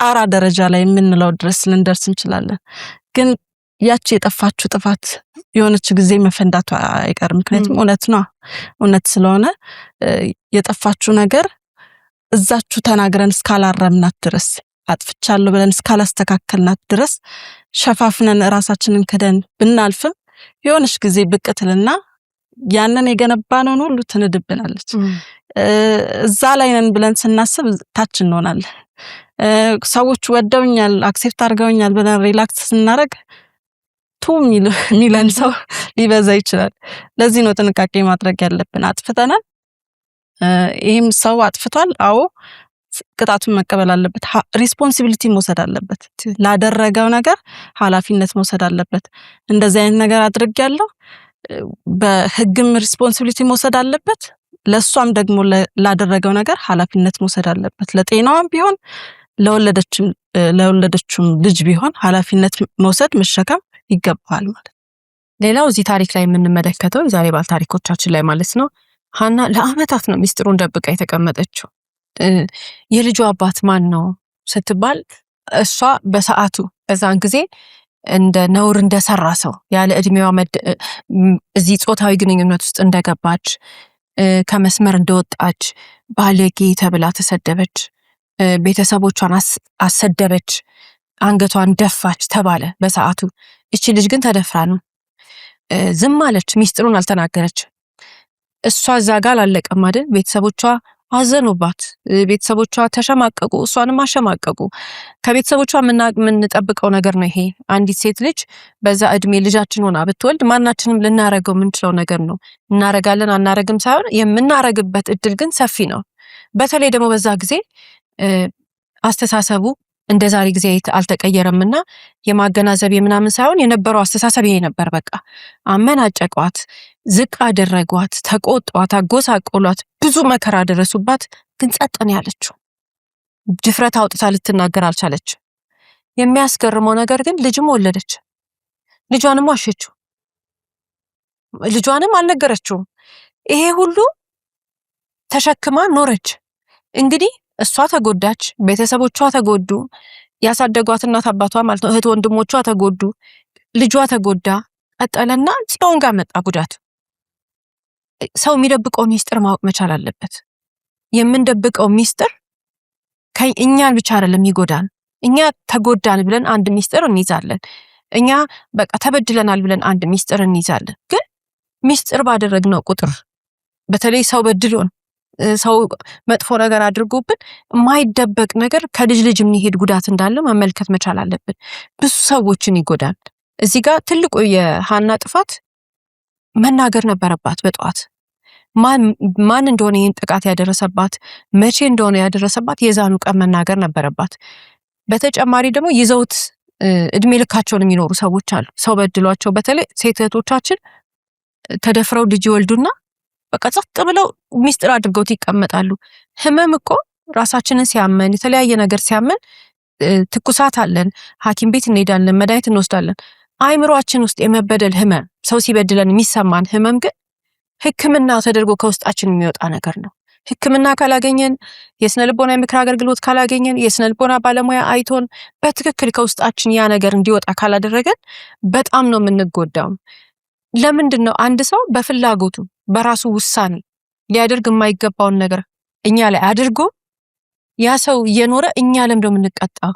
ጣራ ደረጃ ላይ የምንለው ድረስ ልንደርስ እንችላለን። ግን ያቺ የጠፋችሁ ጥፋት የሆነች ጊዜ መፈንዳቱ አይቀርም። ምክንያቱም እውነት ነው፣ እውነት ስለሆነ የጠፋችሁ ነገር እዛችሁ ተናግረን እስካላረምናት ድረስ፣ አጥፍቻለሁ ብለን እስካላስተካከልናት ድረስ ሸፋፍነን ራሳችንን ክደን ብናልፍም የሆነች ጊዜ ብቅትልና ያንን የገነባነውን ሁሉ ትንድብናለች። እዛ ላይ ነን ብለን ስናስብ ታች እንሆናለን። ሰዎች ወደውኛል አክሴፕት አድርገውኛል ብለን ሪላክስ ስናደርግ ሚለን ሰው ሊበዛ ይችላል። ለዚህ ነው ጥንቃቄ ማድረግ ያለብን። አጥፍተናል፣ ይህም ሰው አጥፍቷል፣ አዎ ቅጣቱን መቀበል አለበት። ሪስፖንሲቢሊቲ መውሰድ አለበት። ላደረገው ነገር ኃላፊነት መውሰድ አለበት። እንደዚህ አይነት ነገር አድርጌያለሁ፣ በህግም ሪስፖንሲቢሊቲ መውሰድ አለበት። ለሷም ደግሞ ላደረገው ነገር ኃላፊነት መውሰድ አለበት። ለጤናዋም ቢሆን ለወለደችም ልጅ ቢሆን ኃላፊነት መውሰድ መሸከም ይገባል ማለት። ሌላው እዚህ ታሪክ ላይ የምንመለከተው የዛሬ ባል ታሪኮቻችን ላይ ማለት ነው ሐና ለአመታት ነው ሚስጥሩን ደብቃ የተቀመጠችው። የልጇ አባት ማን ነው ስትባል እሷ በሰዓቱ በዛን ጊዜ እንደ ነውር እንደሰራ ሰው ያለ እድሜዋ እዚህ ጾታዊ ግንኙነት ውስጥ እንደገባች ከመስመር እንደወጣች ባለጌ ተብላ ተሰደበች፣ ቤተሰቦቿን አሰደበች፣ አንገቷን ደፋች ተባለ በሰዓቱ። እቺ ልጅ ግን ተደፍራ ነው ዝም አለች፣ ሚስጥሩን አልተናገረች። እሷ እዛ ጋር አላለቀም አይደል? ቤተሰቦቿ አዘኑባት፣ ቤተሰቦቿ ተሸማቀቁ፣ እሷንም አሸማቀቁ። ከቤተሰቦቿ የምንጠብቀው ነገር ነው ይሄ። አንዲት ሴት ልጅ በዛ እድሜ ልጃችን ሆና ብትወልድ ማናችንም ልናረገው የምንችለው ነገር ነው። እናረጋለን አናረግም ሳይሆን የምናረግበት እድል ግን ሰፊ ነው። በተለይ ደግሞ በዛ ጊዜ አስተሳሰቡ እንደ ዛሬ ጊዜ አልተቀየረምና የማገናዘብ የምናምን ሳይሆን የነበረው አስተሳሰብ ይሄ ነበር። በቃ አመናጨቋት፣ ዝቅ አደረጓት፣ ተቆጧት፣ አጎሳቆሏት፣ ብዙ መከራ ደረሱባት። ግን ጸጥ ነው ያለችው። ድፍረት አውጥታ ልትናገር አልቻለች። የሚያስገርመው ነገር ግን ልጅም ወለደች። ልጇንም ዋሸችው። ልጇንም አልነገረችውም። ይሄ ሁሉ ተሸክማ ኖረች። እንግዲህ እሷ ተጎዳች፣ ቤተሰቦቿ ተጎዱ፣ ያሳደጓት እናት አባቷ ማለት ነው እህት ወንድሞቿ ተጎዱ፣ ልጇ ተጎዳ። ቀጠለና ጽዮን ጋር መጣ ጉዳት። ሰው የሚደብቀው ሚስጥር ማወቅ መቻል አለበት። የምንደብቀው ሚስጥር እኛን ብቻ አይደለም ይጎዳን። እኛ ተጎዳን ብለን አንድ ሚስጥር እንይዛለን። እኛ በቃ ተበድለናል ብለን አንድ ሚስጥር እንይዛለን። ግን ሚስጥር ባደረግነው ቁጥር በተለይ ሰው በድሎን ሰው መጥፎ ነገር አድርጎብን የማይደበቅ ነገር ከልጅ ልጅ የሚሄድ ጉዳት እንዳለ መመልከት መቻል አለብን። ብዙ ሰዎችን ይጎዳል። እዚህ ጋር ትልቁ የሐና ጥፋት መናገር ነበረባት። በጧት ማን እንደሆነ ይህን ጥቃት ያደረሰባት መቼ እንደሆነ ያደረሰባት የዛኑ ቀን መናገር ነበረባት። በተጨማሪ ደግሞ ይዘውት እድሜ ልካቸውን የሚኖሩ ሰዎች አሉ። ሰው በድሏቸው በተለይ ሴት እህቶቻችን ተደፍረው ልጅ ይወልዱና በቃ ጸጥ ብለው ሚስጥር አድርገውት ይቀመጣሉ። ህመም እኮ ራሳችንን ሲያመን የተለያየ ነገር ሲያመን ትኩሳት አለን፣ ሐኪም ቤት እንሄዳለን፣ መድኃኒት እንወስዳለን። አይምሮአችን ውስጥ የመበደል ህመም ሰው ሲበድለን የሚሰማን ህመም ግን ሕክምና ተደርጎ ከውስጣችን የሚወጣ ነገር ነው። ሕክምና ካላገኘን የስነ ልቦና የምክር አገልግሎት ካላገኘን የስነ ልቦና ባለሙያ አይቶን በትክክል ከውስጣችን ያ ነገር እንዲወጣ ካላደረገን በጣም ነው የምንጎዳው። ለምንድን ነው አንድ ሰው በፍላጎቱ በራሱ ውሳኔ ሊያደርግ የማይገባውን ነገር እኛ ላይ አድርጎ ያ ሰው እየኖረ እኛ ለምንድነው የምንቀጣው?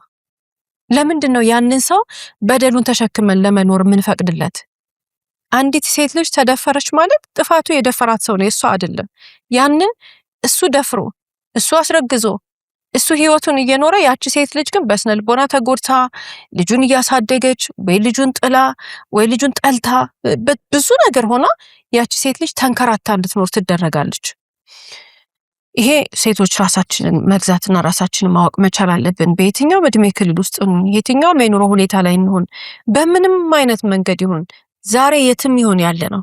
ለምንድን ነው ያንን ሰው በደሉን ተሸክመን ለመኖር የምንፈቅድለት? አንዲት ሴት ልጅ ተደፈረች ማለት ጥፋቱ የደፈራት ሰው ነው፣ የሷ አይደለም። ያንን እሱ ደፍሮ እሱ አስረግዞ እሱ ህይወቱን እየኖረ ያቺ ሴት ልጅ ግን በስነ ልቦና ተጎድታ ልጁን እያሳደገች ወይ ልጁን ጥላ ወይ ልጁን ጠልታ ብዙ ነገር ሆና ያቺ ሴት ልጅ ተንከራታ እንድትኖር ትደረጋለች። ይሄ ሴቶች ራሳችንን መግዛትና ራሳችንን ማወቅ መቻል አለብን። በየትኛው እድሜ ክልል ውስጥ የትኛው የኑሮ ሁኔታ ላይ እንሆን፣ በምንም አይነት መንገድ ይሁን፣ ዛሬ የትም ይሆን ያለ ነው።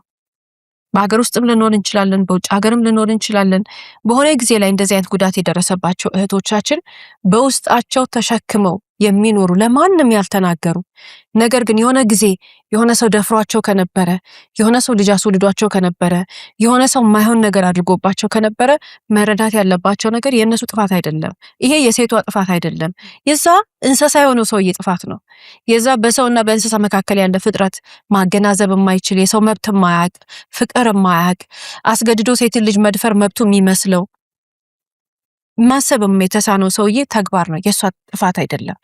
በሀገር ውስጥም ልንሆን እንችላለን፣ በውጭ ሀገርም ልንሆን እንችላለን። በሆነ ጊዜ ላይ እንደዚህ አይነት ጉዳት የደረሰባቸው እህቶቻችን በውስጣቸው ተሸክመው የሚኖሩ ለማንም ያልተናገሩ ነገር ግን የሆነ ጊዜ የሆነ ሰው ደፍሯቸው ከነበረ፣ የሆነ ሰው ልጅ አስወልዷቸው ከነበረ፣ የሆነ ሰው ማይሆን ነገር አድርጎባቸው ከነበረ መረዳት ያለባቸው ነገር የእነሱ ጥፋት አይደለም። ይሄ የሴቷ ጥፋት አይደለም። የዛ እንስሳ የሆነው ሰውዬ ጥፋት ነው። የዛ በሰውና በእንስሳ መካከል ያለ ፍጥረት ማገናዘብ የማይችል የሰው መብት የማያውቅ ፍቅር የማያውቅ አስገድዶ ሴትን ልጅ መድፈር መብቱ የሚመስለው ማሰብም የተሳነው ሰውዬ ተግባር ነው፣ የሷ ጥፋት አይደለም።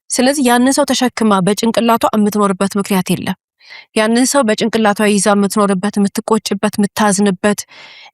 ስለዚህ ያንን ሰው ተሸክማ በጭንቅላቷ የምትኖርበት ምክንያት የለም። ያንን ሰው በጭንቅላቷ ይዛ የምትኖርበት፣ የምትቆጭበት፣ የምታዝንበት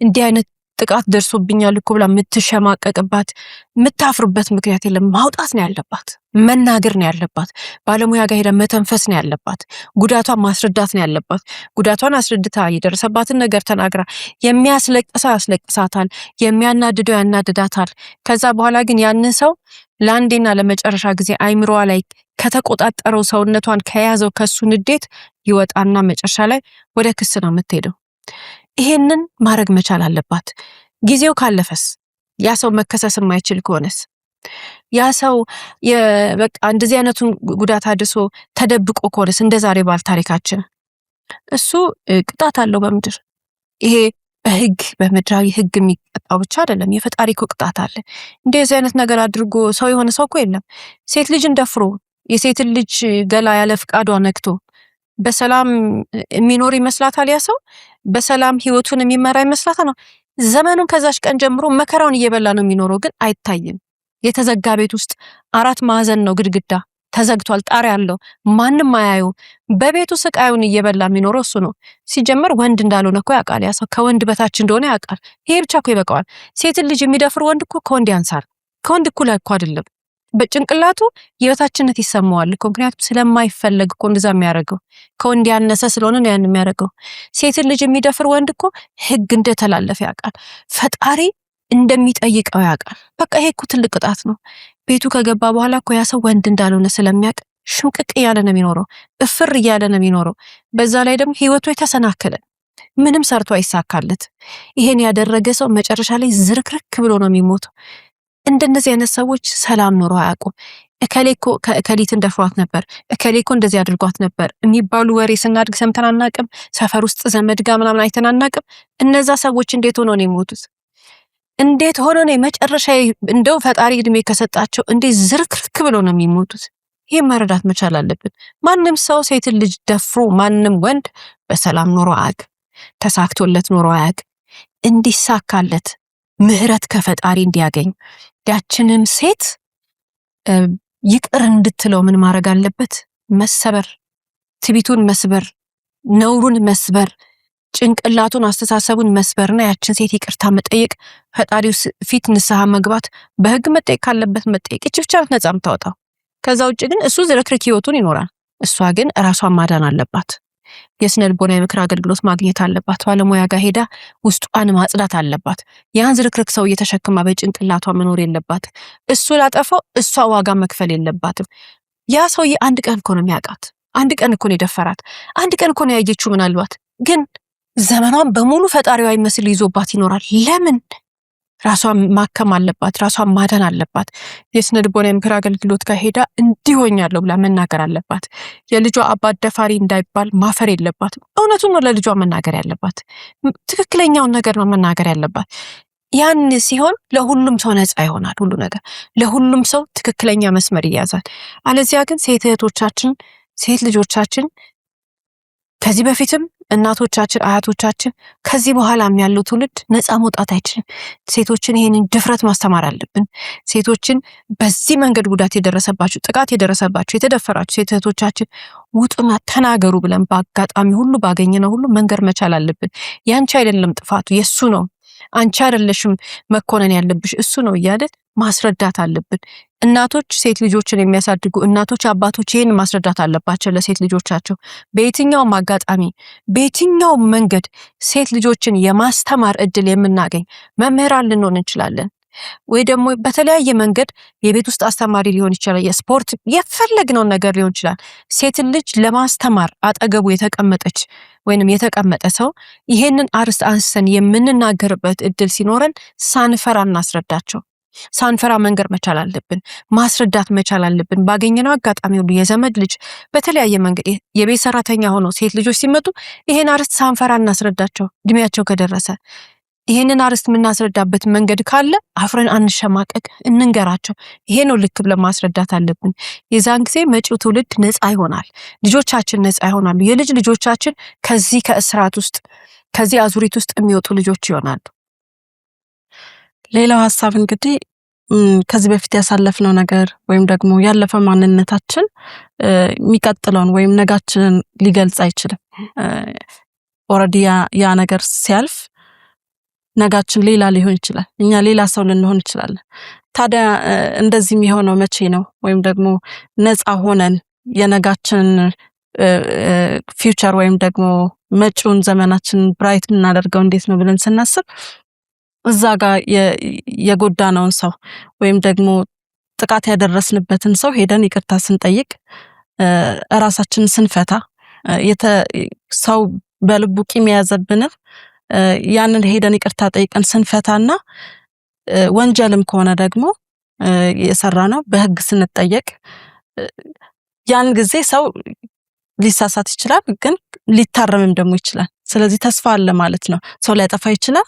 እንዲህ አይነት ጥቃት ደርሶብኛል እኮ ብላ የምትሸማቀቅባት፣ የምታፍርበት ምክንያት የለም። ማውጣት ነው ያለባት፣ መናገር ነው ያለባት፣ ባለሙያ ጋር ሄዳ መተንፈስ ነው ያለባት፣ ጉዳቷን ማስረዳት ነው ያለባት። ጉዳቷን አስረድታ የደረሰባትን ነገር ተናግራ የሚያስለቅሰው ያስለቅሳታል፣ የሚያናድደው ያናድዳታል። ከዛ በኋላ ግን ያንን ሰው ለአንዴና ለመጨረሻ ጊዜ አይምሮዋ ላይ ከተቆጣጠረው ሰውነቷን ከያዘው ከሱ ንዴት ይወጣና መጨረሻ ላይ ወደ ክስ ነው የምትሄደው። ይሄንን ማድረግ መቻል አለባት። ጊዜው ካለፈስ ያ ሰው መከሰስ የማይችል ከሆነስ ያ ሰው በቃ እንደዚህ አይነቱን ጉዳት አድርሶ ተደብቆ ከሆነስ እንደዛሬ ባል ታሪካችን እሱ ቅጣት አለው በምድር ይሄ በህግ በመድራዊ ህግ የሚቀጣው ብቻ አይደለም የፈጣሪ ቅጣት አለ እንደዚህ አይነት ነገር አድርጎ ሰው የሆነ ሰው እኮ የለም ሴት ልጅ እንደፍሮ የሴት ልጅ ገላ ያለ ፍቃዷ ነክቶ በሰላም የሚኖር ይመስላታል ያ ሰው በሰላም ህይወቱን የሚመራ ይመስላታል ነው ዘመኑን ከዛሽ ቀን ጀምሮ መከራውን እየበላ ነው የሚኖረው ግን አይታይም የተዘጋ ቤት ውስጥ 4 ማዕዘን ነው ግድግዳ ተዘግቷል ጣሪያ ያለው ማንንም አያዩ በቤቱ ስቃዩን እየበላ የሚኖረው እሱ ነው ሲጀመር ወንድ እንዳልሆነ እኮ ያውቃል ያ ሰው ከወንድ በታች እንደሆነ ያውቃል ይሄ ብቻ እኮ ይበቃዋል ሴት ልጅ የሚደፍር ወንድ እኮ ከወንድ ያንሳል ከወንድ እኩል እኮ አይደለም በጭንቅላቱ የበታችነት ይሰማዋል ምክንያቱም ስለማይፈልግ እኮ እንደዛ የሚያደርገው ከወንድ ያነሰ ስለሆነ ነው ያን የሚያደርገው ሴት ልጅ የሚደፍር ወንድ እኮ ህግ እንደተላለፈ ያውቃል ፈጣሪ እንደሚጠይቀው ያውቃል በቃ ይሄ እኮ ትልቅ ቅጣት ነው ቤቱ ከገባ በኋላ እኮ ያ ሰው ወንድ እንዳልሆነ ስለሚያውቅ ሽምቅቅ እያለ ነው የሚኖረው እፍር እያለ ነው የሚኖረው በዛ ላይ ደግሞ ህይወቱ የተሰናከለ ምንም ሰርቶ አይሳካለት ይሄን ያደረገ ሰው መጨረሻ ላይ ዝርክርክ ብሎ ነው የሚሞተው እንደነዚህ አይነት ሰዎች ሰላም ኖሮ አያውቁም እከሌኮ ከእከሊት እንደፍሯት ነበር እከሌኮ እንደዚህ አድርጓት ነበር የሚባሉ ወሬ ስናድግ ሰምተን አናውቅም ሰፈር ውስጥ ዘመድ ጋር ምናምን አይተን አናውቅም እነዛ ሰዎች እንዴት ሆኖ ነው የሞቱት እንዴት ሆኖ ነው መጨረሻ እንደው ፈጣሪ እድሜ ከሰጣቸው እንዴት ዝርክርክ ብሎ ነው የሚሞቱት ይሄ መረዳት መቻል አለብን ማንንም ሰው ሴት ልጅ ደፍሮ ማንንም ወንድ በሰላም ኖሮ አያውቅ ተሳክቶለት ኖሮ አያውቅ እንዲሳካለት ምህረት ከፈጣሪ እንዲያገኝ ያችንም ሴት ይቅር እንድትለው ምን ማድረግ አለበት መሰበር ትቢቱን መስበር ነውሩን መስበር ጭንቅላቱን አስተሳሰቡን መስበርና ያችን ሴት ይቅርታ መጠየቅ ፈጣሪው ፊት ንስሐ መግባት በህግ መጠየቅ ካለበት መጠየቅ እቺ ብቻ ነፃ የምታወጣው ከዛ ውጭ ግን እሱ ዝርክርክ ህይወቱን ይኖራል እሷ ግን ራሷን ማዳን አለባት የስነ ልቦና የምክር አገልግሎት ማግኘት አለባት ባለሙያ ጋር ሄዳ ውስጧን ማጽዳት አለባት ያን ዝርክርክ ሰው እየተሸከማ በጭንቅላቷ መኖር የለባት እሱ ላጠፋው እሷ ዋጋ መክፈል የለባትም ያ ሰውዬ አንድ ቀን እኮ ነው የሚያውቃት አንድ ቀን እኮ ነው የደፈራት አንድ ቀን እኮ ነው ያየችው ምናልባት ግን ዘመኗን በሙሉ ፈጣሪዋ ይመስል ይዞባት ይኖራል ለምን ራሷን ማከም አለባት ራሷን ማዳን አለባት የስነ ልቦና የምክር አገልግሎት ጋር ሄዳ እንዲሆኛለሁ ብላ መናገር አለባት የልጇ አባት ደፋሪ እንዳይባል ማፈር የለባትም እውነቱን ነው ለልጇ መናገር ያለባት ትክክለኛውን ነገር ነው መናገር ያለባት ያን ሲሆን ለሁሉም ሰው ነፃ ይሆናል ሁሉ ነገር ለሁሉም ሰው ትክክለኛ መስመር ይያዛል አለዚያ ግን ሴት እህቶቻችን ሴት ልጆቻችን ከዚህ በፊትም እናቶቻችን አያቶቻችን ከዚህ በኋላም ያለው ትውልድ ነፃ መውጣት አይችልም ሴቶችን ይሄንን ድፍረት ማስተማር አለብን ሴቶችን በዚህ መንገድ ጉዳት የደረሰባችሁ ጥቃት የደረሰባችሁ የተደፈራችሁ ሴት እህቶቻችን ውጡና ተናገሩ ብለን በአጋጣሚ ሁሉ ባገኘነው ሁሉ መንገር መቻል አለብን ያንቺ አይደለም ጥፋቱ የሱ ነው አንቺ አይደለሽም መኮነን ያለብሽ እሱ ነው እያለ ማስረዳት አለብን እናቶች ሴት ልጆችን የሚያሳድጉ እናቶች አባቶች ይሄን ማስረዳት አለባቸው ለሴት ልጆቻቸው በየትኛውም አጋጣሚ በየትኛውም መንገድ ሴት ልጆችን የማስተማር እድል የምናገኝ መምህራን ልንሆን እንችላለን ወይ ደግሞ በተለያየ መንገድ የቤት ውስጥ አስተማሪ ሊሆን ይችላል የስፖርት የፈለግነው ነገር ሊሆን ይችላል ሴት ልጅ ለማስተማር አጠገቡ የተቀመጠች ወይንም የተቀመጠ ሰው ይሄንን አርዕስት አንስተን የምንናገርበት እድል ሲኖረን ሳንፈራ እናስረዳቸው ሳንፈራ መንገር መቻል አለብን ማስረዳት መቻል አለብን ባገኘነው አጋጣሚ ሁሉ የዘመድ ልጅ በተለያየ መንገድ የቤት ሰራተኛ ሆኖ ሴት ልጆች ሲመጡ ይሄን አርዕስት ሳንፈራ እናስረዳቸው እድሜያቸው ከደረሰ ይሄንን አርዕስት የምናስረዳበት መንገድ ካለ አፍረን አንሸማቀቅ እንንገራቸው ይሄ ነው ልክ ብለን ማስረዳት አለብን የዛን ጊዜ መጪው ትውልድ ነፃ ይሆናል ልጆቻችን ነፃ ይሆናሉ የልጅ ልጆቻችን ከዚህ ከእስራት ውስጥ ከዚህ አዙሪት ውስጥ የሚወጡ ልጆች ይሆናሉ ሌላው ሐሳብ እንግዲህ ከዚህ በፊት ያሳለፍነው ነገር ወይም ደግሞ ያለፈ ማንነታችን የሚቀጥለውን ወይም ነጋችንን ሊገልጽ አይችልም ኦሬዲ ያ ነገር ሲያልፍ ነጋችን ሌላ ሊሆን ይችላል እኛ ሌላ ሰው ልንሆን እንችላለን ታዲያ እንደዚህ የሚሆነው መቼ ነው ወይም ደግሞ ነፃ ሆነን የነጋችን ፊውቸር ወይም ደግሞ መጪውን ዘመናችን ብራይት እናደርገው እንዴት ነው ብለን ስናስብ እዛ ጋር የጎዳናውን ሰው ወይም ደግሞ ጥቃት ያደረስንበትን ሰው ሄደን ይቅርታ ስንጠይቅ ራሳችንን ስንፈታ ሰው በልቡ ቂም የያዘብን ያንን ሄደን ይቅርታ ጠይቀን ስንፈታና ወንጀልም ከሆነ ደግሞ የሰራነው በህግ ስንጠየቅ ያን ጊዜ ሰው ሊሳሳት ይችላል ግን ሊታረምም ደግሞ ይችላል። ስለዚህ ተስፋ አለ ማለት ነው። ሰው ሊያጠፋ ይችላል፣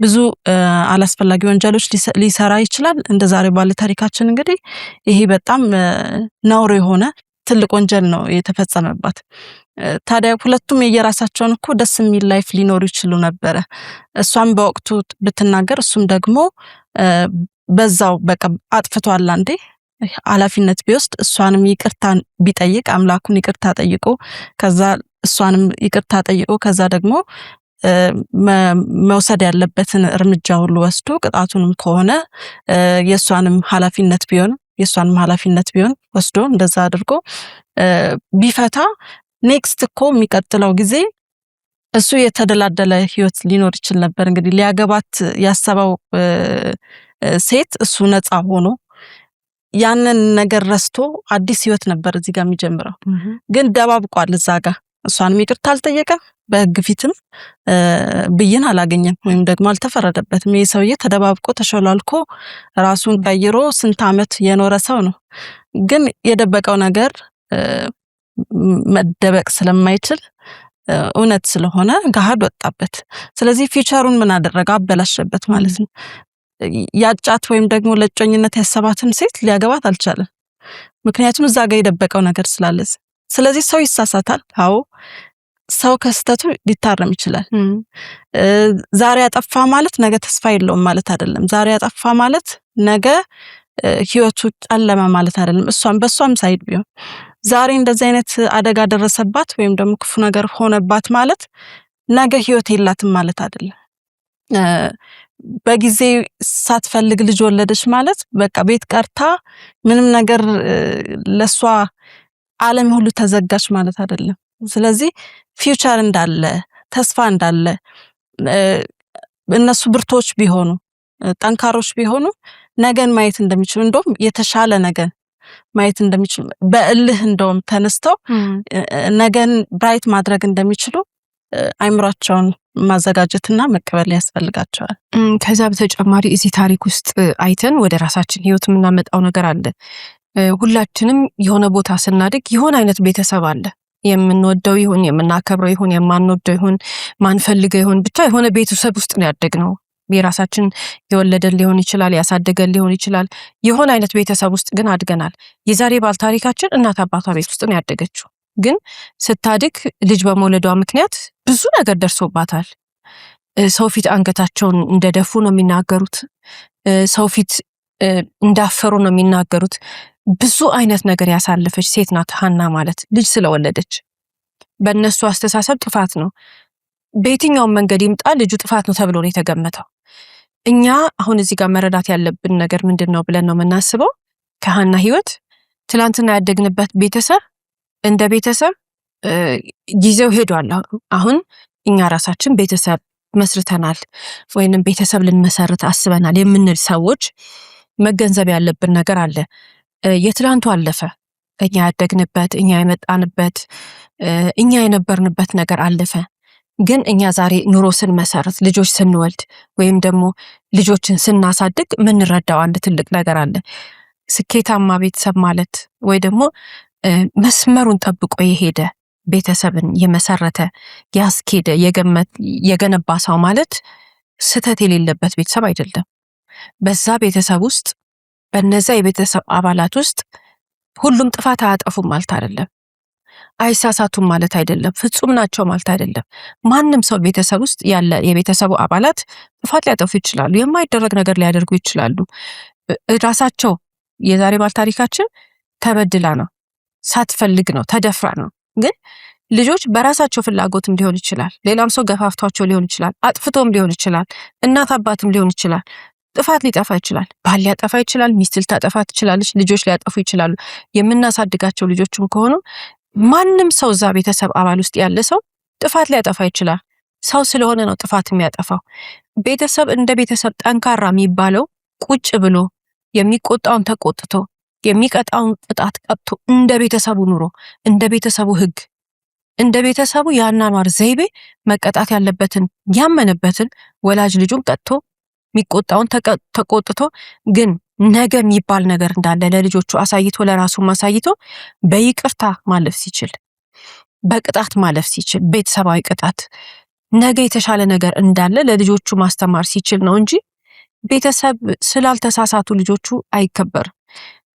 ብዙ አላስፈላጊ ወንጀሎች ሊሰራ ይችላል። እንደዛሬ ባለ ታሪካችን እንግዲህ ይሄ በጣም ነውር የሆነ ትልቅ ወንጀል ነው የተፈጸመባት። ታዲያ ሁለቱም የየራሳቸውን እኮ ደስ የሚል ላይፍ ሊኖሩ ይችሉ ነበር። እሷም በወቅቱ ብትናገር እሱም ደግሞ በዛው በቃ አጥፍቷል አንዴ ኃላፊነት ቢወስድ እሷንም ይቅርታ ቢጠይቅ አምላኩን ይቅርታ ጠይቆ ከዛ እሷንም ይቅርታ ጠይቆ ከዛ ደግሞ መውሰድ ያለበትን እርምጃ ሁሉ ወስዶ ቅጣቱንም ከሆነ የሷንም ኃላፊነት ቢሆን ወስዶ እንደዛ አድርጎ ቢፈታ ኔክስት እኮ የሚቀጥለው ጊዜ እሱ የተደላደለ ህይወት ሊኖር ይችል ነበር። እንግዲህ ሊያገባት ያሰበው ሴት እሱ ነፃ ሆኖ ያንን ነገር ረስቶ አዲስ ህይወት ነበር እዚህ ጋር የሚጀምረው። ግን ደባብቋል እዛ ጋር እሷንም ይቅርታ አልጠየቀም፣ በህግ ፊትም ብይን አላገኘም ወይም ደግሞ አልተፈረደበትም። ይሄ ሰውዬ ተደባብቆ ተሸላልኮ ራሱን ቀይሮ ስንት ዓመት የኖረ ሰው ነው። ግን የደበቀው ነገር መደበቅ ስለማይችል እውነት ስለሆነ ገሃድ ወጣበት። ስለዚህ ፊቸሩን ምን አደረገ? አበላሸበት ማለት ነው። ያጫት ወይም ደግሞ ለጮኝነት ያሰባትን ሴት ሊያገባት አልቻለም። ምክንያቱም እዛ ጋር የደበቀው ነገር ስላለ። ስለዚህ ሰው ይሳሳታል። አዎ ሰው ከስተቱ ሊታረም ይችላል። ዛሬ ያጠፋ ማለት ነገ ተስፋ የለውም ማለት አይደለም። ዛሬ ያጠፋ ማለት ነገ ህይወቱ ጨለመ ማለት አይደለም። በሷም ሳይድ ቢሆን ዛሬ እንደዚህ አይነት አደጋ ደረሰባት ወይም ደግሞ ክፉ ነገር ሆነባት ማለት ነገ ህይወት የላትም ማለት አይደለም። በጊዜ ሳትፈልግ ልጅ ወለደች ማለት በቃ ቤት ቀርታ ምንም ነገር ለሷ ዓለም ሁሉ ተዘጋች ማለት አይደለም። ስለዚህ ፊውቸር እንዳለ ተስፋ እንዳለ እነሱ ብርቶች ቢሆኑ ጠንካሮች ቢሆኑ ነገን ማየት እንደሚችሉ እንደውም የተሻለ ነገን ማየት እንደሚችሉ በእልህ እንደውም ተነስተው ነገን ብራይት ማድረግ እንደሚችሉ አይምሯቸውን ማዘጋጀትና መቀበል ያስፈልጋቸዋል። ከዛ በተጨማሪ እዚህ ታሪክ ውስጥ አይተን ወደ ራሳችን ህይወት የምናመጣው ነገር አለ። ሁላችንም የሆነ ቦታ ስናድግ የሆነ አይነት ቤተሰብ አለ። የምንወደው ይሁን የምናከብረው ይሁን የማንወደው ይሁን ማንፈልገው ይሁን ብቻ የሆነ ቤተሰብ ውስጥ ነው ያደግነው። የራሳችን የወለደን ሊሆን ይችላል፣ ያሳደገን ሊሆን ይችላል። የሆነ አይነት ቤተሰብ ውስጥ ግን አድገናል። የዛሬ ባል ታሪካችን እናት አባቷ ቤት ውስጥ ነው ያደገችው። ግን ስታድግ ልጅ በመውለዷ ምክንያት ብዙ ነገር ደርሶባታል። ሰው ፊት አንገታቸውን እንደደፉ ነው የሚናገሩት። ሰው ፊት እንዳፈሩ ነው የሚናገሩት። ብዙ አይነት ነገር ያሳለፈች ሴት ናት ሐና ማለት ልጅ ስለወለደች። በእነሱ አስተሳሰብ ጥፋት ነው፣ በየትኛውም መንገድ ይምጣ ልጁ ጥፋት ነው ተብሎ ነው የተገመተው። እኛ አሁን እዚህ ጋር መረዳት ያለብን ነገር ምንድነው ብለን ነው የምናስበው? ከሐና ህይወት ትላንትና ያደግንበት ቤተሰብ እንደ ቤተሰብ ጊዜው ሄዷል። አሁን እኛ ራሳችን ቤተሰብ መስርተናል ወይንም ቤተሰብ ልንመሰርት አስበናል የምንል ሰዎች መገንዘብ ያለብን ነገር አለ። የትላንቱ አለፈ። እኛ ያደግንበት፣ እኛ የመጣንበት፣ እኛ የነበርንበት ነገር አለፈ። ግን እኛ ዛሬ ኑሮ ስንመሰርት ልጆች ስንወልድ ወይም ደግሞ ልጆችን ስናሳድግ ምንረዳው አንድ ትልቅ ነገር አለ። ስኬታማ ቤተሰብ ማለት ወይ ደግሞ መስመሩን ጠብቆ የሄደ ቤተሰብን የመሰረተ ያስኬደ የገነባ ሰው ማለት ስተት የሌለበት ቤተሰብ አይደለም። በዛ ቤተሰብ ውስጥ በነዛ የቤተሰብ አባላት ውስጥ ሁሉም ጥፋት አያጠፉም ማለት አይደለም። አይሳሳቱም ማለት አይደለም። ፍጹም ናቸው ማለት አይደለም። ማንም ሰው ቤተሰብ ውስጥ ያለ የቤተሰቡ አባላት ጥፋት ሊያጠፉ ይችላሉ። የማይደረግ ነገር ሊያደርጉ ይችላሉ። ራሳቸው የዛሬ ባል ታሪካችን ተበድላ ነው፣ ሳትፈልግ ነው፣ ተደፍራ ነው። ግን ልጆች በራሳቸው ፍላጎትም ሊሆን ይችላል፣ ሌላም ሰው ገፋፍቷቸው ሊሆን ይችላል፣ አጥፍቶም ሊሆን ይችላል፣ እናት አባትም ሊሆን ይችላል። ጥፋት ሊጠፋ ይችላል። ባል ሊያጠፋ ይችላል፣ ሚስት ልታጠፋ ትችላለች፣ ልጆች ሊያጠፉ ይችላሉ። የምናሳድጋቸው ልጆችም ከሆኑ ማንም ሰው እዛ ቤተሰብ አባል ውስጥ ያለ ሰው ጥፋት ሊያጠፋ ይችላል። ሰው ስለሆነ ነው ጥፋት የሚያጠፋው። ቤተሰብ እንደ ቤተሰብ ጠንካራ የሚባለው ቁጭ ብሎ የሚቆጣውን ተቆጥቶ የሚቀጣውን ቅጣት ቀጥቶ እንደ ቤተሰቡ ኑሮ እንደ ቤተሰቡ ህግ እንደ ቤተሰቡ ያናኗር ዘይቤ መቀጣት ያለበትን ያመነበትን ወላጅ ልጁን ቀጥቶ የሚቆጣውን ተቆጥቶ ግን ነገ የሚባል ነገር እንዳለ ለልጆቹ አሳይቶ ለራሱ ማሳይቶ በይቅርታ ማለፍ ሲችል በቅጣት ማለፍ ሲችል ቤተሰባዊ ቅጣት ነገ የተሻለ ነገር እንዳለ ለልጆቹ ማስተማር ሲችል ነው እንጂ ቤተሰብ ስላልተሳሳቱ ልጆቹ አይከበር።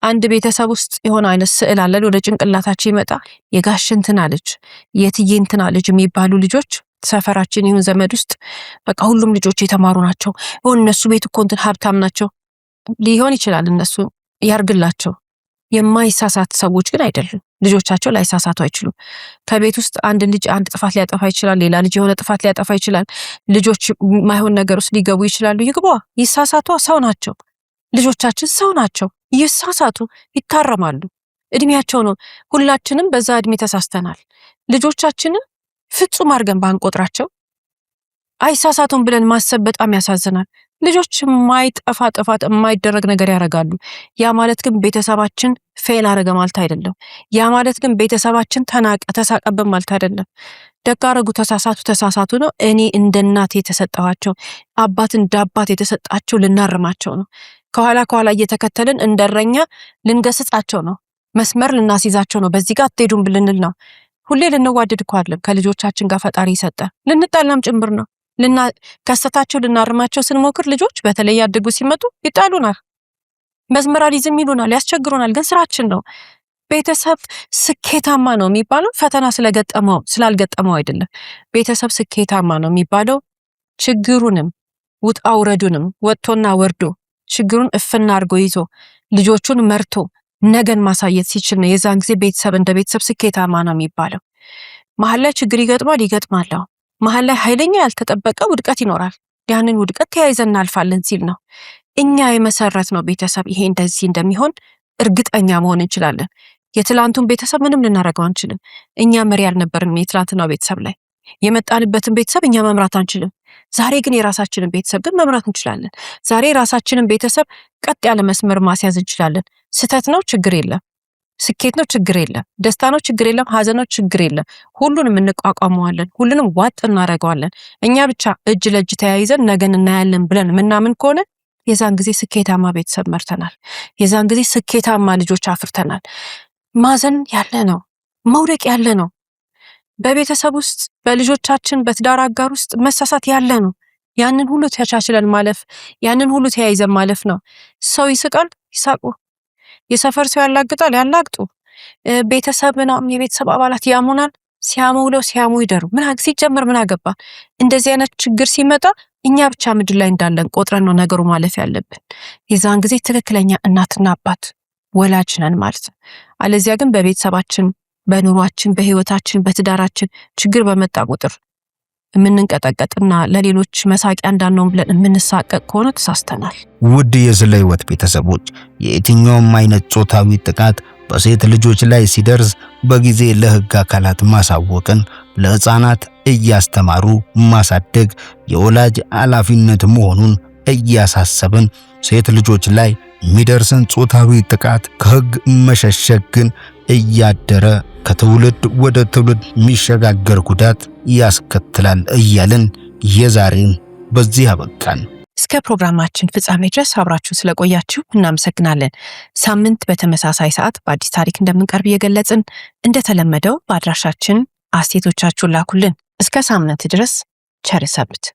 አንድ ቤተሰብ ውስጥ የሆነ አይነት ስዕል አለ ወደ ጭንቅላታችን ይመጣ የጋሽ እንትና ልጅ የትዬ እንትና ልጅ የሚባሉ ልጆች ሰፈራችን ይሁን ዘመድ ውስጥ በቃ ሁሉም ልጆች የተማሩ ናቸው እነሱ ቤት እኮ እንትን ሀብታም ናቸው ሊሆን ይችላል እነሱ ያርግላቸው የማይሳሳት ሰዎች ግን አይደሉም ልጆቻቸው ላይሳሳቱ አይችሉም ከቤት ውስጥ አንድ ልጅ አንድ ጥፋት ሊያጠፋ ይችላል ሌላ ልጅ የሆነ ጥፋት ሊያጠፋ ይችላል ልጆች ማይሆን ነገር ውስጥ ሊገቡ ይችላሉ ይግባ ይሳሳቱ ሰው ናቸው ልጆቻችን ሰው ናቸው ይሳሳቱ ይታረማሉ እድሜያቸው ነው ሁላችንም በዛ እድሜ ተሳስተናል ልጆቻችንን ፍጹም አድርገን ባንቆጥራቸው አይሳሳቱን ብለን ማሰብ በጣም ያሳዝናል ልጆች ማይጠፋ ጥፋት የማይደረግ ነገር ያረጋሉ ያ ማለት ግን ቤተሰባችን ፌል አረገ ማለት አይደለም ያ ማለት ግን ቤተሰባችን ተናቀ ተሳቀበ ማለት አይደለም ደጋረጉ ተሳሳቱ ነው እኔ እንደ እናት የተሰጣቸው አባት እንደ አባት የተሰጣቸው ልናርማቸው ነው ከኋላ እየተከተልን እንደረኛ ልንገስጻቸው ነው መስመር ልናስይዛቸው ነው በዚህ ጋር አትሄዱም ብልንል ነው ሁሌ ልንዋደድ እኮ አይደለም ከልጆቻችን ጋር ፈጣሪ ይሰጣ ልንጣላም ጭምር ነው ከስተታቸው ልናርማቸው ስንሞክር ልጆች በተለይ ያደጉ ሲመጡ ይጣሉናል መስመራሊዝም ይሉናል ያስቸግሩናል ግን ስራችን ነው ቤተሰብ ስኬታማ ነው የሚባለው ፈተና ስላልገጠመው አይደለም ቤተሰብ ስኬታማ ነው የሚባለው ችግሩንም ውጣውረዱንም ወጥቶና ወርዶ ችግሩን እፍና አርጎ ይዞ ልጆቹን መርቶ ነገን ማሳየት ሲችል ነው የዛን ጊዜ ቤተሰብ እንደ ቤተሰብ ስኬታማ ነው የሚባለው መሀል ላይ ችግር ይገጥማል መሀል ላይ ኃይለኛ ያልተጠበቀ ውድቀት ይኖራል ያንን ውድቀት ተያይዘን እናልፋለን ሲል ነው እኛ የመሰረት ነው ቤተሰብ ይሄ እንደዚህ እንደሚሆን እርግጠኛ መሆን እንችላለን የትላንቱን ቤተሰብ ምንም ልናረጋው አንችልም እኛ መሪ ያልነበርን የትላንትናው ቤተሰብ ላይ የመጣንበትን ቤተሰብ እኛ መምራት አንችልም ዛሬ ግን የራሳችንን ቤተሰብ ግን መምራት እንችላለን ዛሬ ራሳችንን ቤተሰብ ቀጥ ያለ መስመር ማስያዝ እንችላለን ስተት ነው ችግር የለም ስኬት ነው ችግር የለም ደስታ ነው ችግር የለም ሀዘን ነው ችግር የለም ሁሉንም እንቋቋመዋለን ሁሉንም ዋጥ እናረጋዋለን እኛ ብቻ እጅ ለእጅ ተያይዘን ነገን እናያለን ብለን ምናምን ከሆነ የዛን ጊዜ ስኬታማ ቤተሰብ መርተናል የዛን ጊዜ ስኬታማ ልጆች አፍርተናል ማዘን ያለ ነው መውደቅ ያለ ነው በቤተሰብ ውስጥ በልጆቻችን በትዳር አጋር ውስጥ መሳሳት ያለ ነው ያንን ሁሉ ተቻችለን ማለፍ ያንን ሁሉ ተያይዘን ማለፍ ነው ሰው ይስቃል ይሳቁ የሰፈር ሰው ያላግጣል ያላግጡ ቤተሰብና የቤተሰብ አባላት ያሙናል ሲያሙለው ሲያሙ ይደሩ ሲጀምር ምን አገባ እንደዚህ አይነት ችግር ሲመጣ እኛ ብቻ ምድር ላይ እንዳለን ቆጥረን ነው ነገሩ ማለፍ ያለብን የዛን ጊዜ ትክክለኛ እናትና አባት ወላጅ ነን ማለት ነው አለዚያ ግን በቤተሰባችን በኑሯችን በህይወታችን በትዳራችን ችግር በመጣ ቁጥር የምንንቀጠቀጥና ለሌሎች መሳቂያ እንዳንሆን ብለን የምንሳቀቅ ከሆነ ተሳስተናል ውድ የስለ ህይወት ቤተሰቦች የትኛውም አይነት ጾታዊ ጥቃት በሴት ልጆች ላይ ሲደርስ በጊዜ ለህግ አካላት ማሳወቅን ለህፃናት እያስተማሩ ማሳደግ የወላጅ ኃላፊነት መሆኑን እያሳሰብን ሴት ልጆች ላይ የሚደርስን ጾታዊ ጥቃት ከህግ መሸሸግ ግን እያደረ ከትውልድ ወደ ትውልድ የሚሸጋገር ጉዳት ያስከትላል እያልን የዛሬን በዚህ አበቃን። እስከ ፕሮግራማችን ፍጻሜ ድረስ አብራችሁ ስለቆያችሁ እናመሰግናለን። ሳምንት በተመሳሳይ ሰዓት በአዲስ ታሪክ እንደምንቀርብ እየገለጽን እንደተለመደው በአድራሻችን አስተያየቶቻችሁን ላኩልን። እስከ ሳምንት ድረስ ቸር ሰንብቱ።